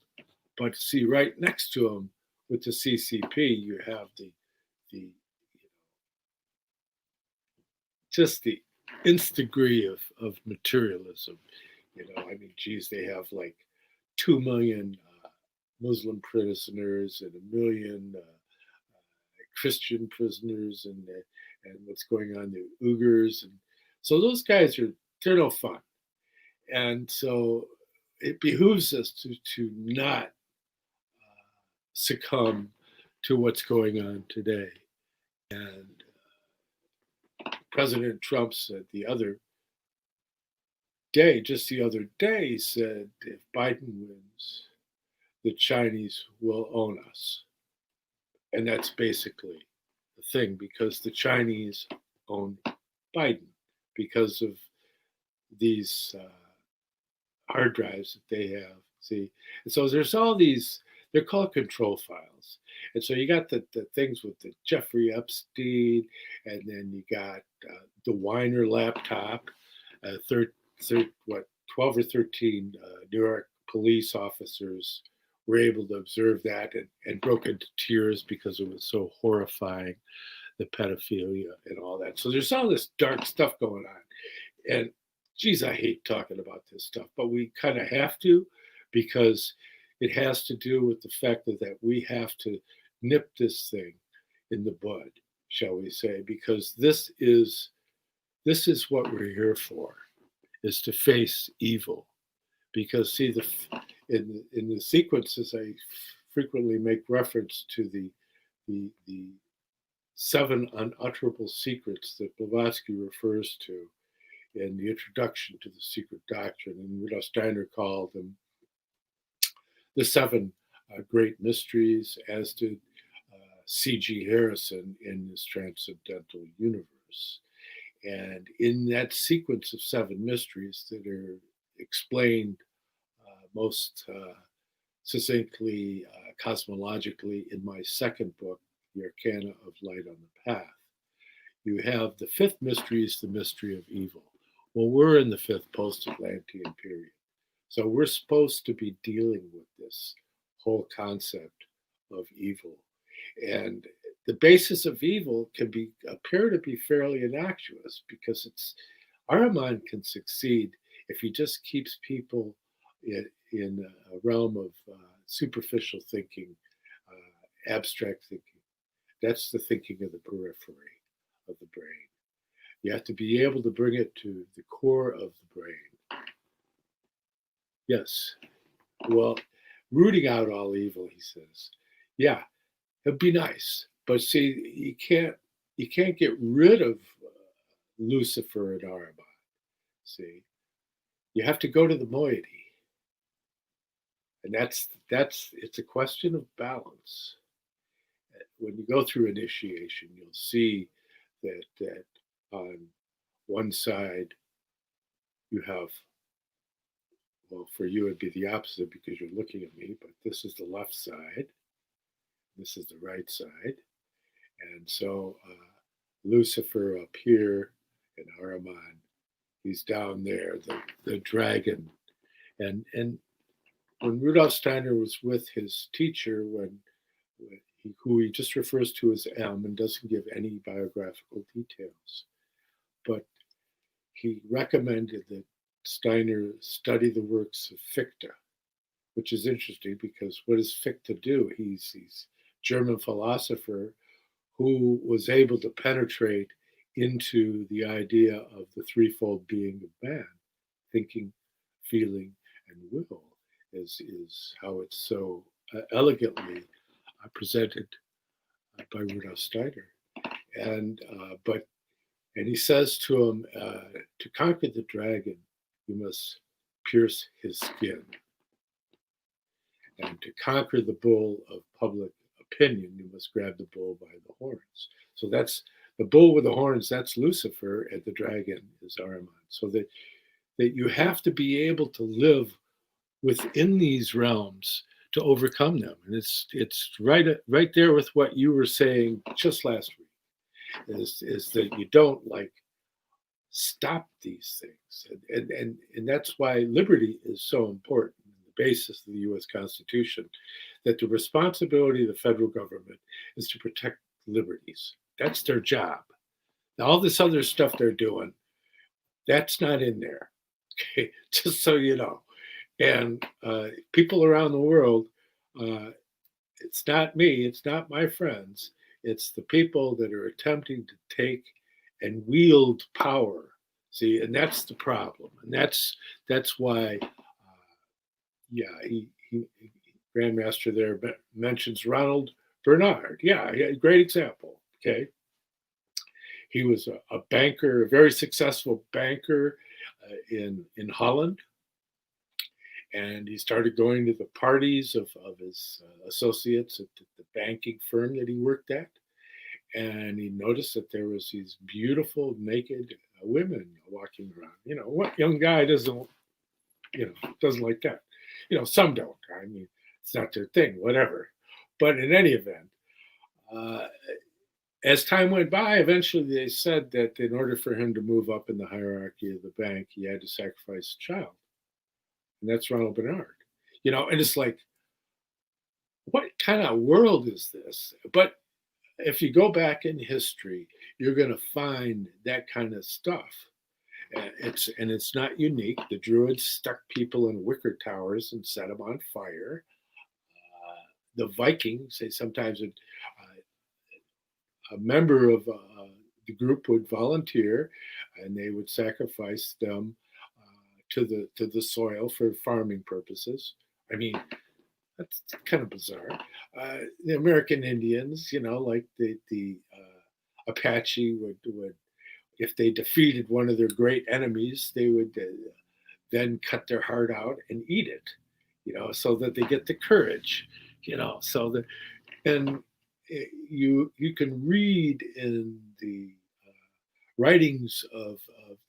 But see, right next to them with the CCP, you have the just the nth degree of materialism. I mean, geez, they have like 2 million Muslim prisoners and 1 million Christian prisoners, and what's going on, the Uyghurs, and so those guys they're no fun, and so it behooves us to not succumb to what's going on today. And President Trump said just the other day, said if Biden wins, the Chinese will own us. And that's basically the thing, because the Chinese own Biden because of these hard drives that they have. See, and so there's all these, they're called control files. And so you got the things with the Jeffrey Epstein, and then you got the Weiner laptop, 12 or 13 New York police officers were able to observe that and broke into tears because it was so horrifying, the pedophilia and all that. So there's all this dark stuff going on. And geez, I hate talking about this stuff, but we kind of have to, because it has to do with the fact that we have to nip this thing in the bud, shall we say, because this is what we're here for, is to face evil. Because see, in the sequences, I frequently make reference to the 7 unutterable secrets that Blavatsky refers to in the introduction to the secret doctrine, and Rudolf Steiner called them the 7 great mysteries, as did C.G. Harrison in his Transcendental Universe. And in that sequence of 7 mysteries that are explained most succinctly, cosmologically, in my second book, The Arcana of Light on the Path, you have the 5th mystery is the mystery of evil. Well, we're in the 5th post-Atlantean period. So we're supposed to be dealing with this whole concept of evil. And the basis of evil can appear to be fairly innocuous, because Ahriman can succeed if he just keeps people in a realm of superficial thinking, abstract thinking. That's the thinking of the periphery of the brain. You have to be able to bring it to the core of the brain. Yes. Well, rooting out all evil, he says. Yeah, it'd be nice. But see, you can't get rid of Lucifer and Ahriman. See, you have to go to the moiety. And it's a question of balance. When you go through initiation, you'll see that on one side you have, well, for you it'd be the opposite because you're looking at me, but this is the left side, this is the right side. And so Lucifer up here and Ahriman, he's down there, the dragon. And when Rudolf Steiner was with his teacher, who he just refers to as M and doesn't give any biographical details, but he recommended that Steiner study the works of Fichte, which is interesting because what is Fichte do? He's German philosopher who was able to penetrate into the idea of the threefold being of man, thinking, feeling, and will, is how it's so elegantly presented by Rudolf Steiner. And he says to him, to conquer the dragon, you must pierce his skin. And to conquer the bull of public opinion, you must grab the bull by the horns. So that's the bull with the horns, that's Lucifer, and the dragon is Ahriman. So that you have to be able to live within these realms to overcome them. And it's right there with what you were saying just last week, is that you don't like stop these things. And that's why liberty is so important, the basis of the US Constitution, that the responsibility of the federal government is to protect liberties. That's their job. Now, all this other stuff they're doing, that's not in there. Okay, just so you know. And people around the world, it's not me, it's not my friends, it's the people that are attempting to take and wield power. See, and that's the problem, and that's why, Grandmaster there mentions Ronald Bernard. Yeah, great example. Okay, he was a banker, a very successful banker in Holland. And he started going to the parties of his associates at the banking firm that he worked at. And he noticed that there was these beautiful naked women walking around. What young guy doesn't like that? Some don't. I mean, it's not their thing, whatever. But in any event, as time went by, eventually they said that in order for him to move up in the hierarchy of the bank, he had to sacrifice a child. And that's Ronald Bernard. And it's like, what kind of world is this? But if you go back in history, you're going to find that kind of stuff. It's not unique. The Druids stuck people in wicker towers and set them on fire. The Vikings, they sometimes a member of the group would volunteer, and they would sacrifice them to the soil for farming purposes. I mean, that's kind of bizarre. The American Indians, like the Apache would, if they defeated one of their great enemies, they would then cut their heart out and eat it, so that they get the courage, so that, and you can read in the writings of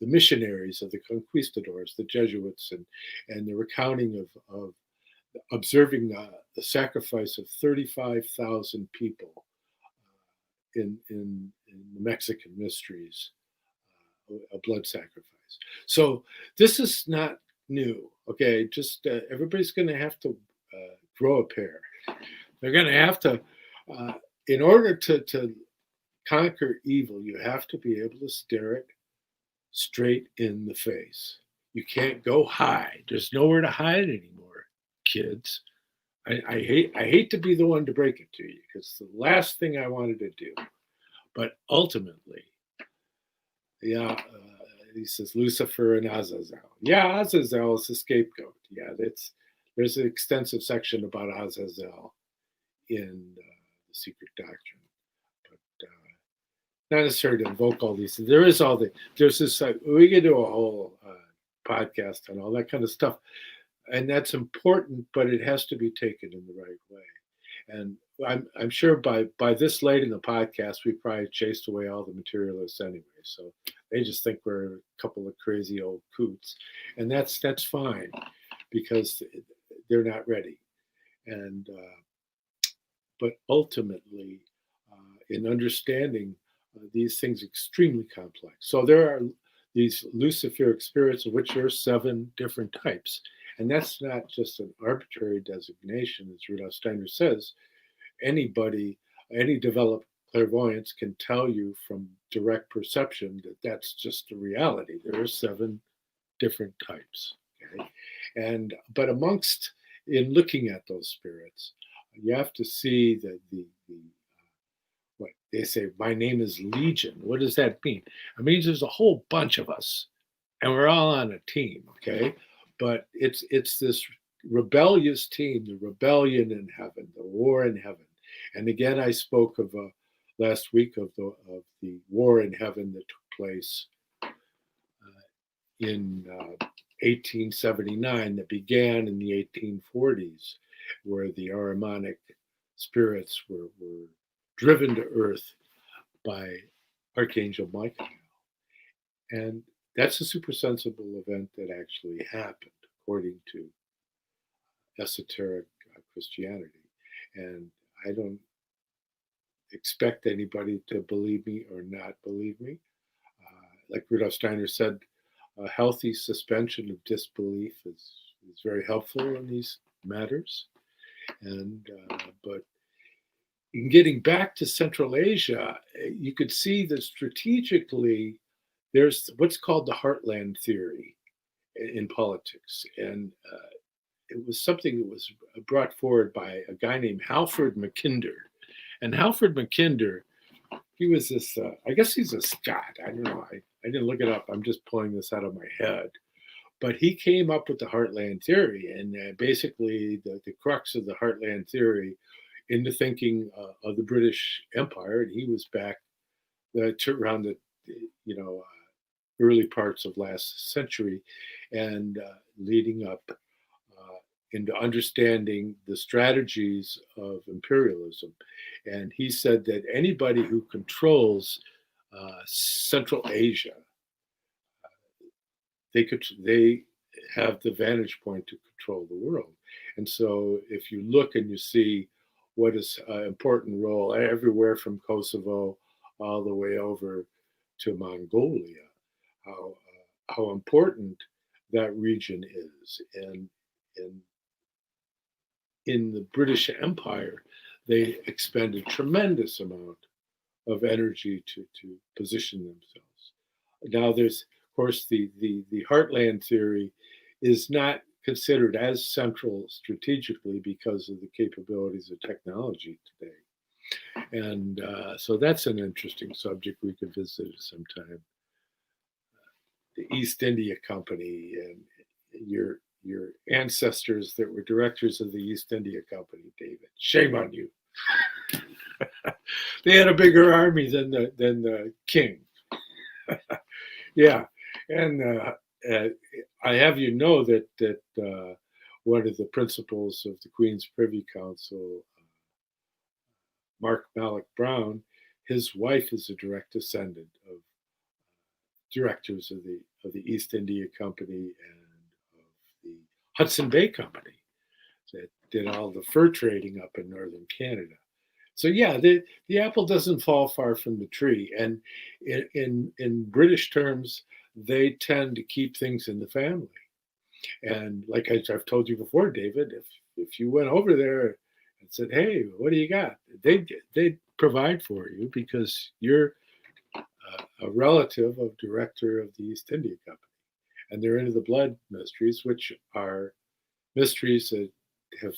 the missionaries, of the conquistadors, the Jesuits, and the recounting of observing the sacrifice of 35,000 people in the Mexican mysteries, a blood sacrifice. So this is not new. Okay, just everybody's going to have to grow a pair. They're going to have to, in order to conquer evil, you have to be able to stare it straight in the face. You can't go hide. There's nowhere to hide anymore, kids. I hate to be the one to break it to you, because the last thing I wanted to do. But ultimately, he says Lucifer and Azazel. Yeah, Azazel is the scapegoat. Yeah, there's an extensive section about Azazel in the Secret Doctrine. Not necessarily to invoke all these things. There's this, we could do a whole podcast on all that kind of stuff. And that's important, but it has to be taken in the right way. And I'm sure by this late in the podcast, we probably chased away all the materialists anyway. So they just think we're a couple of crazy old coots. And that's fine, because they're not ready. And but ultimately, in understanding these things, extremely complex. So there are these Luciferic spirits, of which there are 7 different types. And that's not just an arbitrary designation, as Rudolf Steiner says. Any developed clairvoyance can tell you from direct perception that that's just a reality. There are 7 different types. Okay? But amongst in looking at those spirits, you have to see that the what they say, my name is Legion. What does that mean? It means there's a whole bunch of us, and we're all on a team, okay? But it's this rebellious team, the rebellion in heaven, the war in heaven. And again, I spoke of last week of the war in heaven that took place in 1879, that began in the 1840s, where the Ahrimanic spirits were driven to earth by Archangel Michael. And that's a supersensible event that actually happened, according to esoteric Christianity. And I don't expect anybody to believe me or not believe me. Like Rudolf Steiner said, a healthy suspension of disbelief is very helpful in these matters. And but in getting back to Central Asia, you could see that strategically there's what's called the heartland theory in politics. And it was something that was brought forward by a guy named Halford Mackinder. And Halford Mackinder, he was this, I guess he's a Scot. I don't know. I didn't look it up. I'm just pulling this out of my head. But he came up with the heartland theory. And basically, the crux of the heartland theory in the thinking of the British Empire, and he was back around the, early parts of last century, and leading up into understanding the strategies of imperialism. And he said that anybody who controls Central Asia, they have the vantage point to control the world. And so if you look and you see what is an important role everywhere from Kosovo all the way over to Mongolia, how important that region is. And in the British Empire, they expended tremendous amount of energy to position themselves. Now, there's, of course, the heartland theory is not considered as central strategically because of the capabilities of technology today. And so that's an interesting subject we could visit sometime. The East India Company and your ancestors that were directors of the East India Company, David. Shame on you. They had a bigger army than the king. Yeah, and I have you know that one of the principals of the Queen's Privy Council, Mark Malloch Brown, his wife is a direct descendant of directors of the East India Company and of the Hudson Bay Company that did all the fur trading up in northern Canada. So yeah, the apple doesn't fall far from the tree. And in British terms, they tend to keep things in the family. And like I've told you before, David, if you went over there and said, "Hey, what do you got?" They'd provide for you because you're a relative of director of the East India Company, and they're into the blood mysteries, which are mysteries that have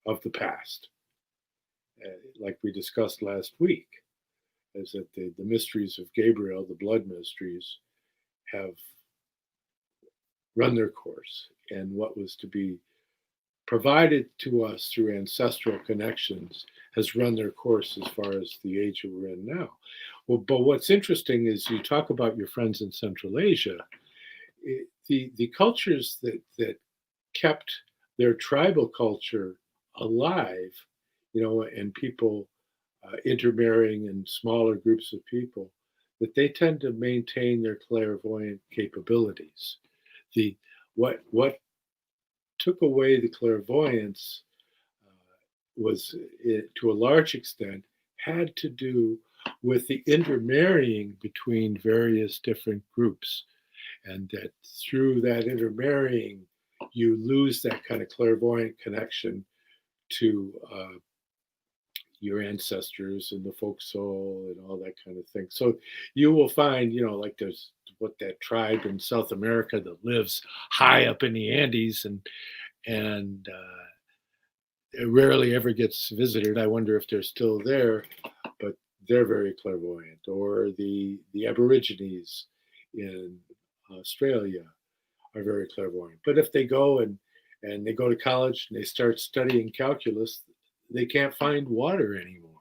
of the past. Like we discussed last week, is that the mysteries of Gabriel, the blood mysteries, have run their course, and what was to be provided to us through ancestral connections has run their course as far as the age that we're in now. Well, but what's interesting is you talk about your friends in Central Asia, the cultures that kept their tribal culture alive, and people intermarrying in smaller groups of people, that they tend to maintain their clairvoyant capabilities. What took away the clairvoyance was, to a large extent, had to do with the intermarrying between various different groups, and that through that intermarrying, you lose that kind of clairvoyant connection to your ancestors and the folk soul and all that kind of thing. So you will find, like there's that tribe in South America that lives high up in the Andes, and it rarely ever gets visited. I wonder if they're still there, but they're very clairvoyant. Or the Aborigines in Australia are very clairvoyant. But if they go and they go to college and they start studying calculus, they can't find water anymore.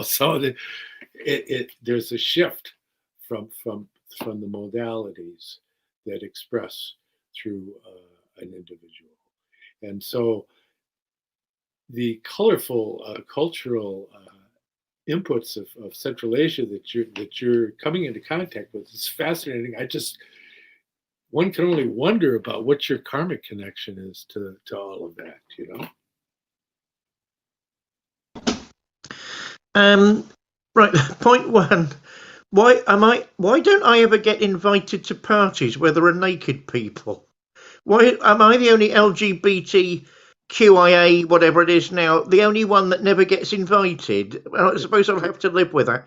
So there's a shift from the modalities that express through an individual, and so the colorful cultural inputs of Central Asia that you're coming into contact with is fascinating. One can only wonder about what your karmic connection is to all of that, Right. Point one. Why don't I ever get invited to parties where there are naked people? Why am I the only LGBTQIA, whatever it is now, the only one that never gets invited? Well, I suppose I'll have to live with that.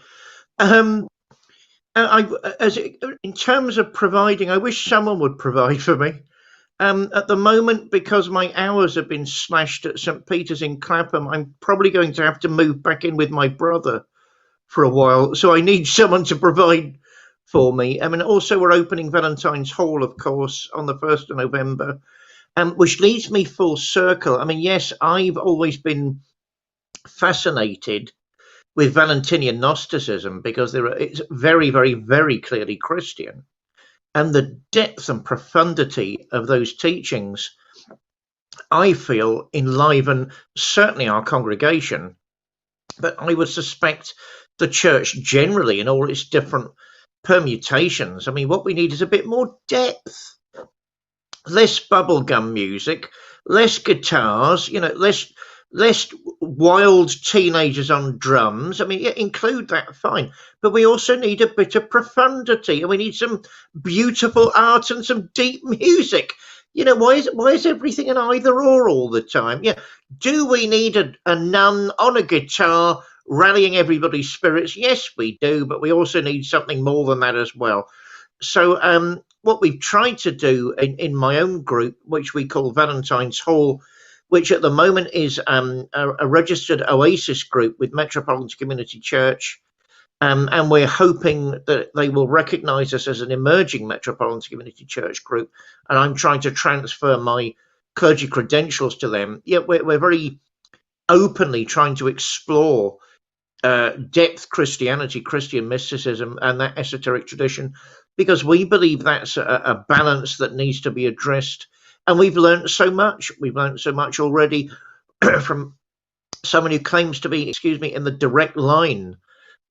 In terms of providing, I wish someone would provide for me. At the moment, because my hours have been slashed at St. Peter's in Clapham, I'm probably going to have to move back in with my brother for a while. So I need someone to provide for me. I mean, also we're opening Valentine's Hall, of course, on the 1st of November, which leads me full circle. I mean, yes, I've always been fascinated with Valentinian Gnosticism because it's very, very, very clearly Christian. And the depth and profundity of those teachings, I feel, enliven certainly our congregation, but I would suspect the church generally in all its different permutations. I mean, what we need is a bit more depth, less bubblegum music, less guitars, less wild teenagers on drums. I mean, yeah, include that, fine. But we also need a bit of profundity, and we need some beautiful art and some deep music. Why is everything an either or all the time? Yeah. Do we need a nun on a guitar rallying everybody's spirits? Yes, we do, but we also need something more than that as well. So what we've tried to do in my own group, which we call Valentine's Hall, which at the moment is a registered Oasis group with Metropolitan Community Church, and we're hoping that they will recognise us as an emerging Metropolitan Community Church group, and I'm trying to transfer my clergy credentials to them. Yeah, we're very openly trying to explore depth Christianity, Christian mysticism, and that esoteric tradition, because we believe that's a balance that needs to be addressed. And we've learned so much. We've learned so much already from someone who claims to be, in the direct line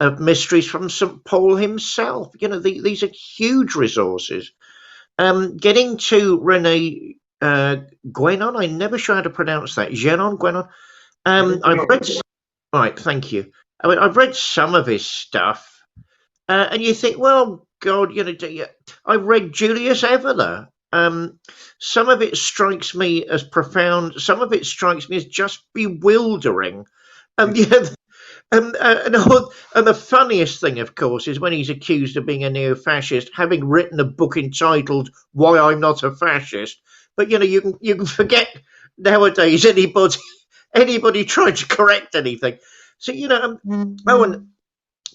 of mysteries from St. Paul himself. These are huge resources. Getting to Rene Guénon, I'm never sure how to pronounce that. Guénon. I've read. Right, thank you. I mean, I've read some of his stuff, and you think, well, God, I've read Julius Evola. Some of it strikes me as profound. Some of it strikes me as just bewildering. And the funniest thing, of course, is when he's accused of being a neo-fascist, having written a book entitled "Why I'm Not a Fascist." But you can forget nowadays anybody trying to correct anything. So and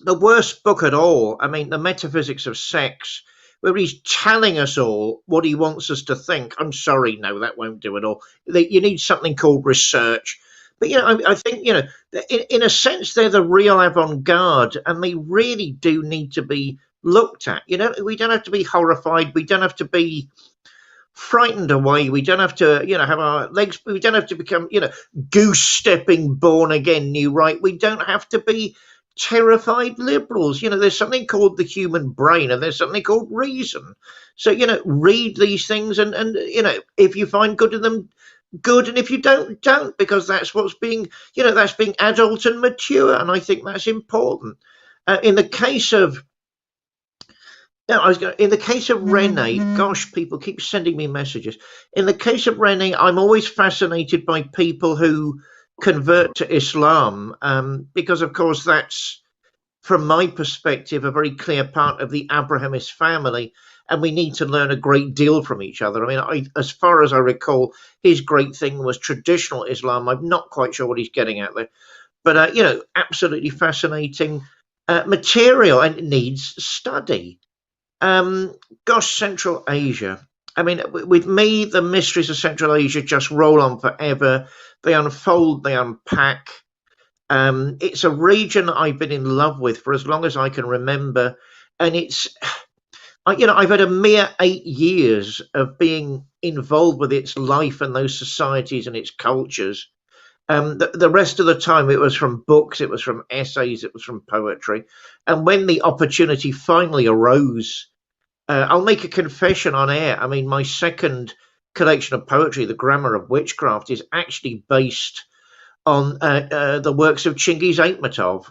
the worst book at all. I mean, The Metaphysics of Sex, where he's telling us all what he wants us to think. I'm sorry, no, that won't do it all. You need something called research. But, I think, in a sense, they're the real avant-garde, and they really do need to be looked at. We don't have to be horrified. We don't have to be frightened away. We don't have to, have our legs. We don't have to become, goose-stepping, born-again, new right. We don't have to be terrified liberals. There's something called the human brain, and there's something called reason. So read these things, and if you find good in them, good, and if you don't, because that's what's being that's being adult and mature, and I think that's important. In the case of Rene, gosh, people keep sending me messages. In the case of Rene, I'm always fascinated by people who convert to Islam, because of course that's, from my perspective, a very clear part of the Abrahamist family. and we need to learn a great deal from each other. I mean, as far as I recall, his great thing was traditional Islam. I'm not quite sure what he's getting at there, but absolutely fascinating material, and it needs study. Gosh, Central Asia. I mean, with me, the mysteries of Central Asia just roll on forever. They unfold, they unpack. It's a region I've been in love with for as long as I can remember, and I've had a mere 8 years of being involved with its life and those societies and its cultures. The rest of the time, it was from books, it was from essays, it was from poetry. And when the opportunity finally arose, I'll make a confession on air. I mean, my second collection of poetry, The Grammar of Witchcraft, is actually based on the works of Chingiz Aitmatov.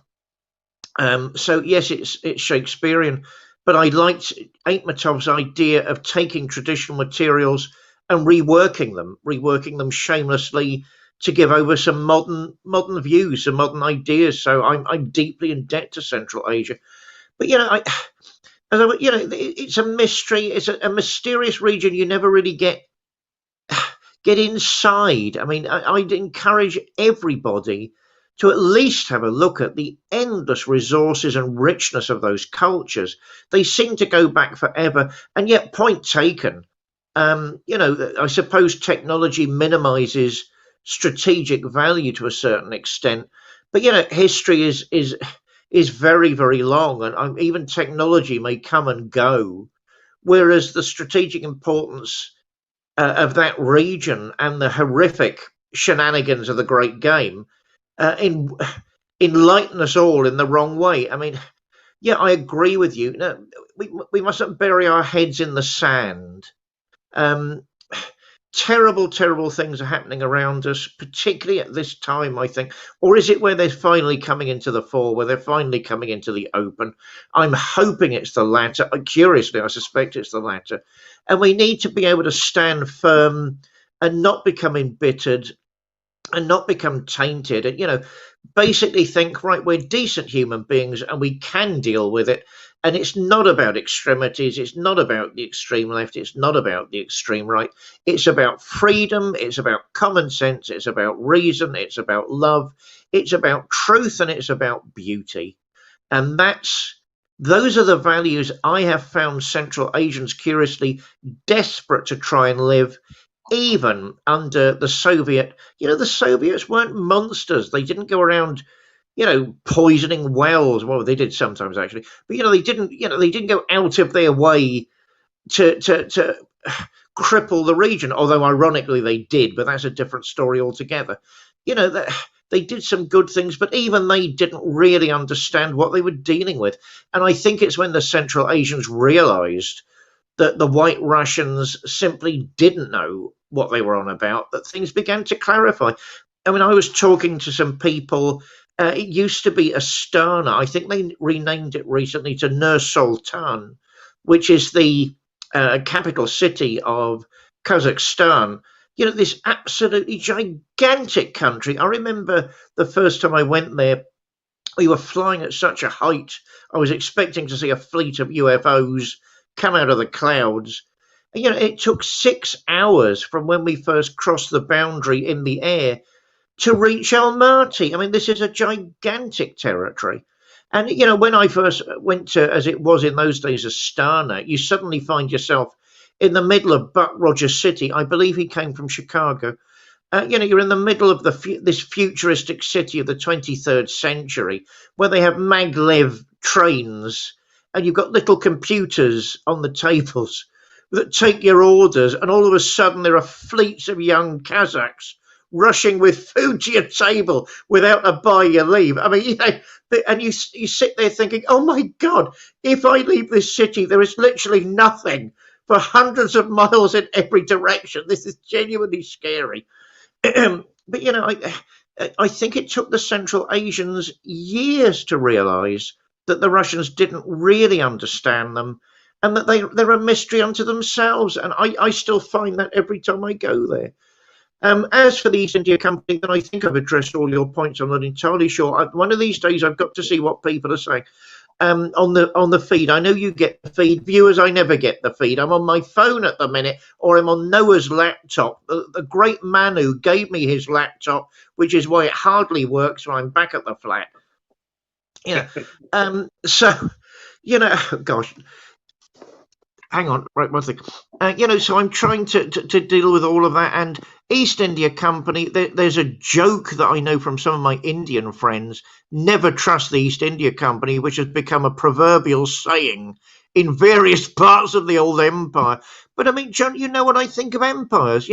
So yes, it's Shakespearean, but I liked Aitmatov's idea of taking traditional materials and reworking them shamelessly to give over some modern views, some modern ideas. So I'm deeply in debt to Central Asia. But it's a mystery. It's a mysterious region. You never really get inside. I mean, I'd encourage everybody to at least have a look at the endless resources and richness of those cultures. They seem to go back forever, and yet, point taken. I suppose technology minimizes strategic value to a certain extent, but history is very, very long, and even technology may come and go, whereas the strategic importance of that region and the horrific shenanigans of the Great Game enlighten us all in the wrong way. I mean, yeah, I agree with you. No, we mustn't bury our heads in the sand. Terrible, terrible things are happening around us, particularly at this time, I think. Or is it where they're finally coming into the fore, where they're finally coming into the open? I'm hoping it's the latter. Curiously, I suspect it's the latter. And we need to be able to stand firm and not become embittered and not become tainted. And, basically think, right, we're decent human beings and we can deal with it. And it's not about extremities. It's not about the extreme left. It's not about the extreme right. It's about freedom. It's about common sense. It's about reason. It's about love. It's about truth, and it's about beauty. And those are the values I have found Central Asians curiously desperate to try and live, even under the Soviet. The Soviets weren't monsters. They didn't go around poisoning wells. Well, they did sometimes, actually, but they didn't go out of their way to cripple the region. Although ironically they did, but that's a different story altogether. They did some good things, but even they didn't really understand what they were dealing with. And I think it's when the Central Asians realized that the White Russians simply didn't know what they were on about that things began to clarify. I mean, I was talking to some people. It used to be Astana. I think they renamed it recently to Nur Sultan, which is the capital city of Kazakhstan. This absolutely gigantic country. I remember the first time I went there, we were flying at such a height. I was expecting to see a fleet of UFOs come out of the clouds. And, it took 6 hours from when we first crossed the boundary in the air to reach Almaty. I mean, this is a gigantic territory. And, when I first went to, as it was in those days, Astana, you suddenly find yourself in the middle of Buck Rogers City. I believe he came from Chicago. You're in the middle of this futuristic city of the 23rd century where they have maglev trains, and you've got little computers on the tables that take your orders, and all of a sudden there are fleets of young Kazakhs rushing with food to your table without a by your leave. I mean, and you sit there thinking, oh my God, if I leave this city, there is literally nothing for hundreds of miles in every direction. This is genuinely scary. But, I think it took the Central Asians years to realize that the Russians didn't really understand them, and that they're a mystery unto themselves. And I still find that every time I go there. As for the East India Company, then I think I've addressed all your points. I'm not entirely sure. One of these days, I've got to see what people are saying. on the feed. I know you get the feed. Viewers, I never get the feed. I'm on my phone at the minute, or I'm on Noah's laptop. The great Manu gave me his laptop, which is why it hardly works when I'm back at the flat. So, gosh. Hang on, right, one thing. So I'm trying to deal with all of that. And East India Company, there's a joke that I know from some of my Indian friends: never trust the East India Company, which has become a proverbial saying in various parts of the old empire. But I mean, John, you know what I think of empires.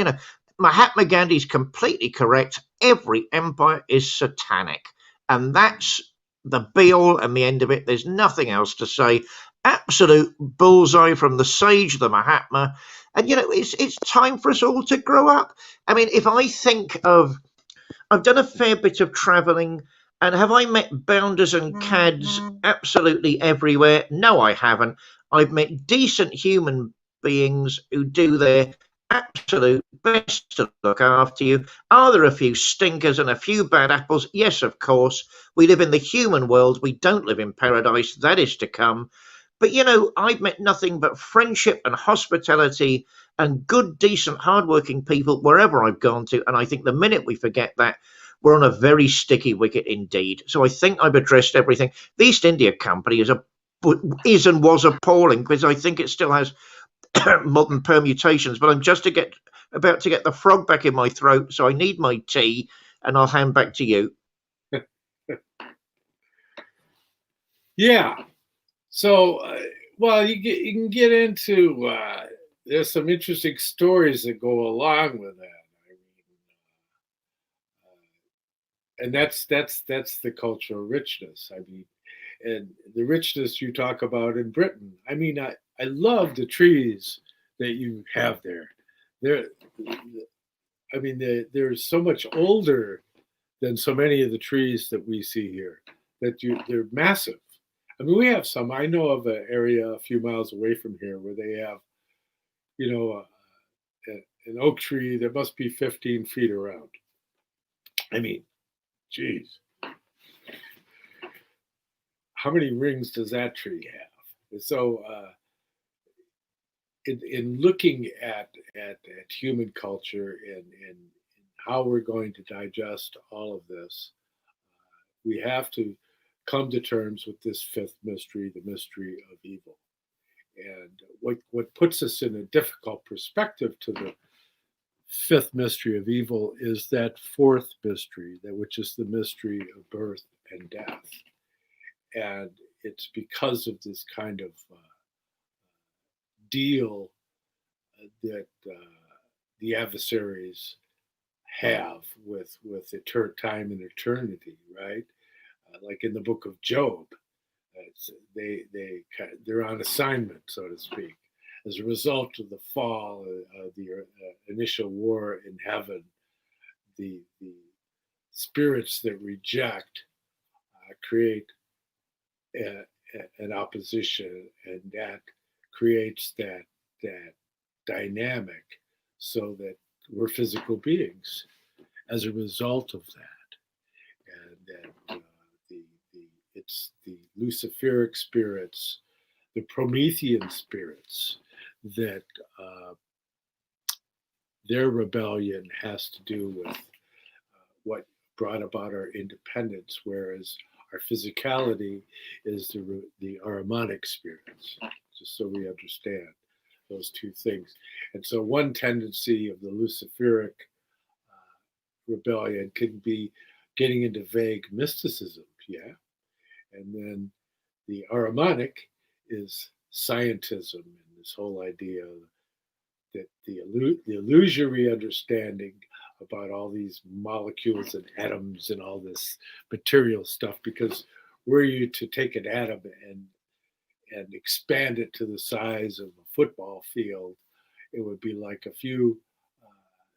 Mahatma Gandhi's completely correct. Every empire is satanic. And that's the be-all and the end of it. There's nothing else to say. Absolute bullseye from the sage, the Mahatma. And it's time for us all to grow up. I mean, if I think of, I've done a fair bit of travelling, and have I met bounders and cads absolutely everywhere? No, I haven't. I've met decent human beings who do their absolute best to look after you. Are there a few stinkers and a few bad apples? Yes, of course. We live in the human world. We don't live in paradise. That is to come. But, I've met nothing but friendship and hospitality and good, decent, hardworking people wherever I've gone to. And I think the minute we forget that, we're on a very sticky wicket indeed. So I think I've addressed everything. The East India Company is and was appalling, because I think it still has modern permutations. But I'm just about to get the frog back in my throat, so I need my tea, and I'll hand back to you. Yeah. So, you can get into, there's some interesting stories that go along with that. And that's the cultural richness. I mean, and the richness you talk about in Britain. I mean, I love the trees that you have there. They're so much older than so many of the trees that we see here. They're massive. I mean, we have some. I know of an area a few miles away from here where they have, an oak tree that must be 15 feet around. I mean, geez. How many rings does that tree have? And so, in looking at human culture and how we're going to digest all of this, we have to come to terms with this fifth mystery, the mystery of evil. And what puts us in a difficult perspective to the fifth mystery of evil is that fourth mystery, which is the mystery of birth and death. And it's because of this kind of deal that the adversaries have with time and eternity, right? Like in the book of Job, they're on assignment, so to speak. As a result of the fall of the initial war in heaven, the spirits that reject create an opposition, and that creates that dynamic, so that we're physical beings as a result of that, and that it's the Luciferic spirits, the Promethean spirits, that their rebellion has to do with what brought about our independence, whereas our physicality is the Ahrimanic spirits, just so we understand those two things. And so one tendency of the Luciferic rebellion can be getting into vague mysticism, yeah? And then the Ahrimanic is scientism, and this whole idea that the illusory understanding about all these molecules and atoms and all this material stuff, because were you to take an atom and expand it to the size of a football field, it would be like a few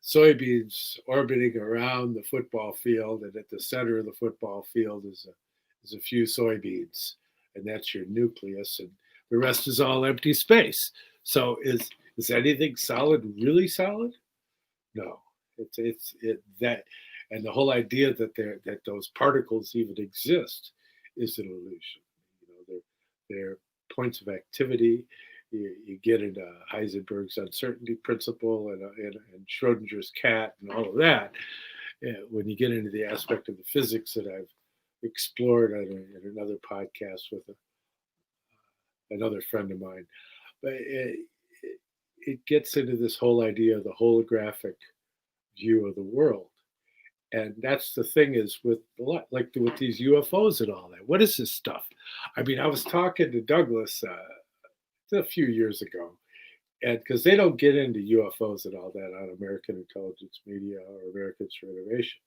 soybeans orbiting around the football field, and at the center of the football field is a few soybeans, and that's your nucleus, and the rest is all empty space. So is anything solid really solid? No. It's that, and the whole idea that those particles even exist is an illusion. their points of activity. You get into Heisenberg's uncertainty principle and Schrodinger's cat and all of that. When you get into the aspect of the physics that I've explored in another podcast with another friend of mine, but it gets into this whole idea of the holographic view of the world. And that's the thing is with like with these UFOs and all that. What is this stuff? I mean, I was talking to Douglas a few years ago, and because they don't get into UFOs and all that on American Intelligence Media or American Innovation.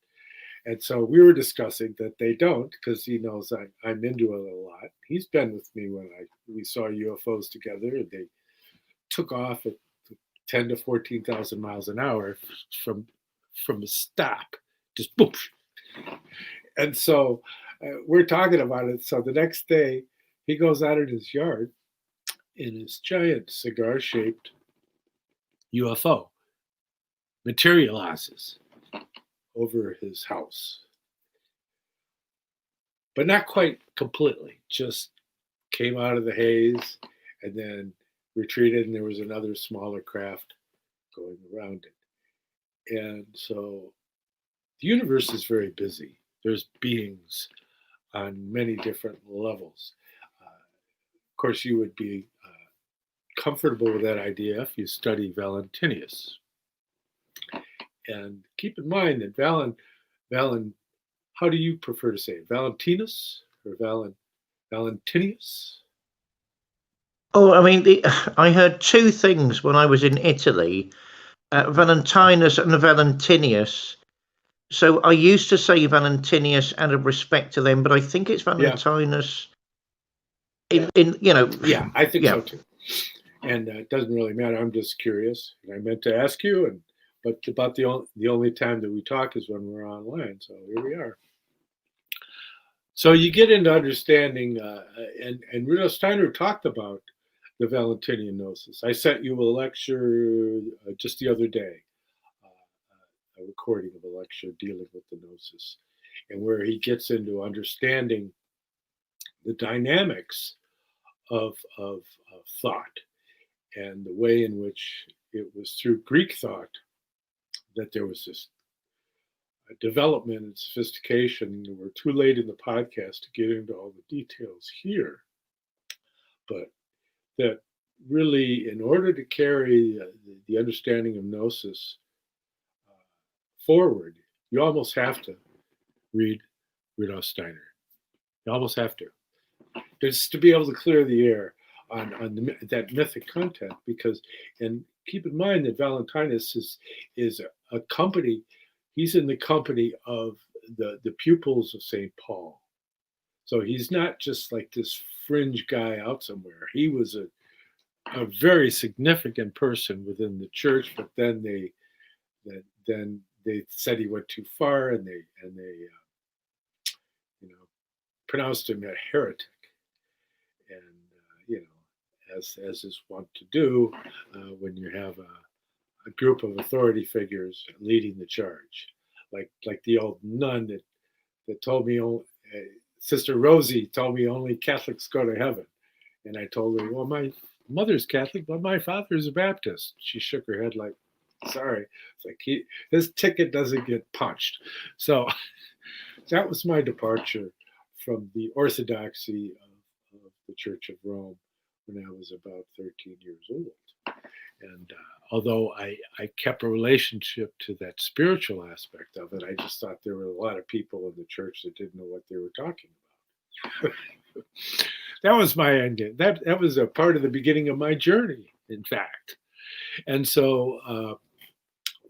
And so we were discussing that they don't, because he knows I'm into it a lot. He's been with me when we saw UFOs together, and they took off at 10 to 14,000 miles an hour from a stop, just boom. And so we're talking about it. So the next day, he goes out in his yard, and his giant cigar-shaped UFO materializes over his house. But not quite completely, just came out of the haze and then retreated, and there was another smaller craft going around it. And so the universe is very busy. There's beings on many different levels. Of course, you would be comfortable with that idea if you study Valentinius. And keep in mind that how do you prefer to say it? Valentinus or Valentinius? Oh, I mean, I heard two things when I was in Italy, Valentinus and Valentinius. So I used to say Valentinius out of respect to them, but I think it's Valentinus. Yeah. Yeah, I think so too. And it doesn't really matter. I'm just curious, and I meant to ask you, but about the only time that we talk is when we're online. So here we are. So you get into understanding, and Rudolf Steiner talked about the Valentinian gnosis. I sent you a lecture just the other day, a recording of a lecture dealing with the gnosis, and where he gets into understanding the dynamics of thought and the way in which it was through Greek thought that there was this development and sophistication. We're too late in the podcast to get into all the details here, but that really, in order to carry the understanding of gnosis forward, you almost have to read Rudolf Steiner. You almost have to, just to be able to clear the air on that mythic content. Because, and keep in mind that Valentinus is a company. He's in the company of the pupils of St. Paul. So he's not just like this fringe guy out somewhere. He was a very significant person within the church, but then they said he went too far, and they pronounced him a heretic. And as is wont to do when you have a group of authority figures leading the charge, like the old nun that told me, Sister Rosie told me only Catholics go to heaven, and I told her, well, my mother's Catholic, but my father's a Baptist. She shook her head like, sorry. It's like his ticket doesn't get punched. So that was my departure from the orthodoxy of the Church of Rome when I was about 13 years old. And although I kept a relationship to that spiritual aspect of it, I just thought there were a lot of people in the church that didn't know what they were talking about. That was my end game. That was a part of the beginning of my journey, in fact. And so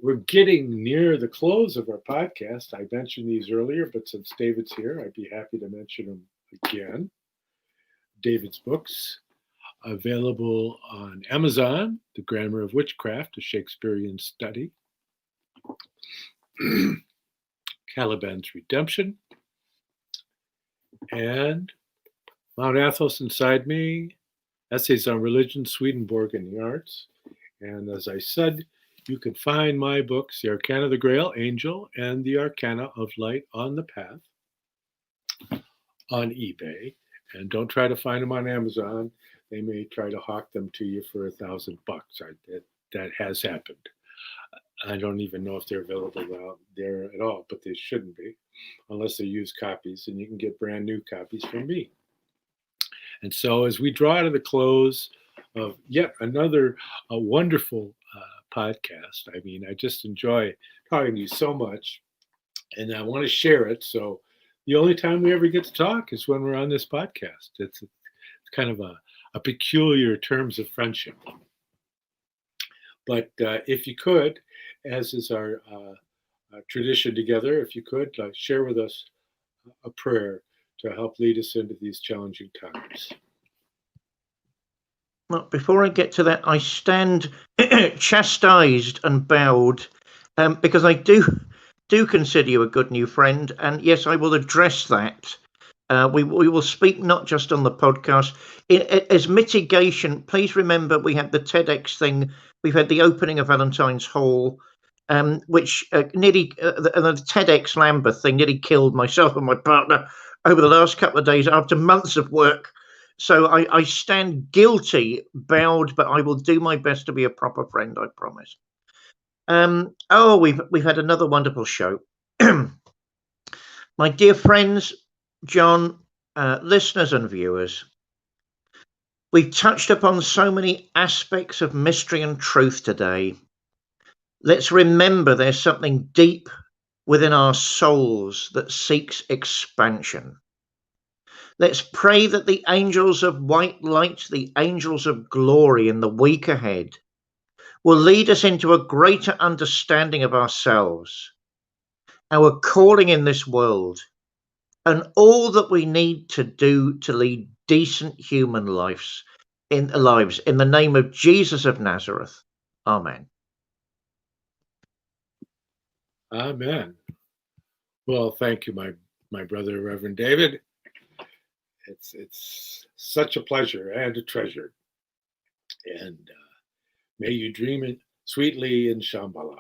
we're getting near the close of our podcast. I mentioned these earlier, but since David's here, I'd be happy to mention them again. David's books, available on Amazon: The Grammar of Witchcraft, a Shakespearean Study; Caliban's Redemption; and Mount Athos Inside Me, Essays on Religion, Swedenborg and the Arts. And as I said, you can find my books, The Arcana of the Grail, Angel, and The Arcana of Light on the Path, on eBay. And don't try to find them on Amazon. They may try to hawk them to you for $1,000. That has happened. I don't even know if they're available out there at all, but they shouldn't be, unless they're used copies, and you can get brand new copies from me. And so as we draw to the close of yet another wonderful podcast, I mean, I just enjoy talking to you so much, and I want to share it. So the only time we ever get to talk is when we're on this podcast. It's kind of a peculiar terms of friendship. But if you could, as is our tradition together, if you could share with us a prayer to help lead us into these challenging times. Well, before I get to that, I stand chastised and bowed because I do consider you a good new friend, and yes, I will address that. We will speak not just on the podcast. As mitigation, please remember we had the TEDx thing. We've had the opening of Valentine's Hall, which nearly the TEDx Lambeth thing nearly killed myself and my partner over the last couple of days after months of work. So I stand guilty, bowed, but I will do my best to be a proper friend, I promise. We've had another wonderful show. My dear friends, John, listeners and viewers, we've touched upon so many aspects of mystery and truth today. Let's remember there's something deep within our souls that seeks expansion. Let's pray that the angels of white light, the angels of glory in the week ahead, will lead us into a greater understanding of ourselves, our calling in this world, and all that we need to do to lead decent human lives in the name of Jesus of Nazareth. Amen. Amen. Well, thank you, my brother, Reverend David. It's such a pleasure and a treasure. And may you dream it sweetly in Shambhala.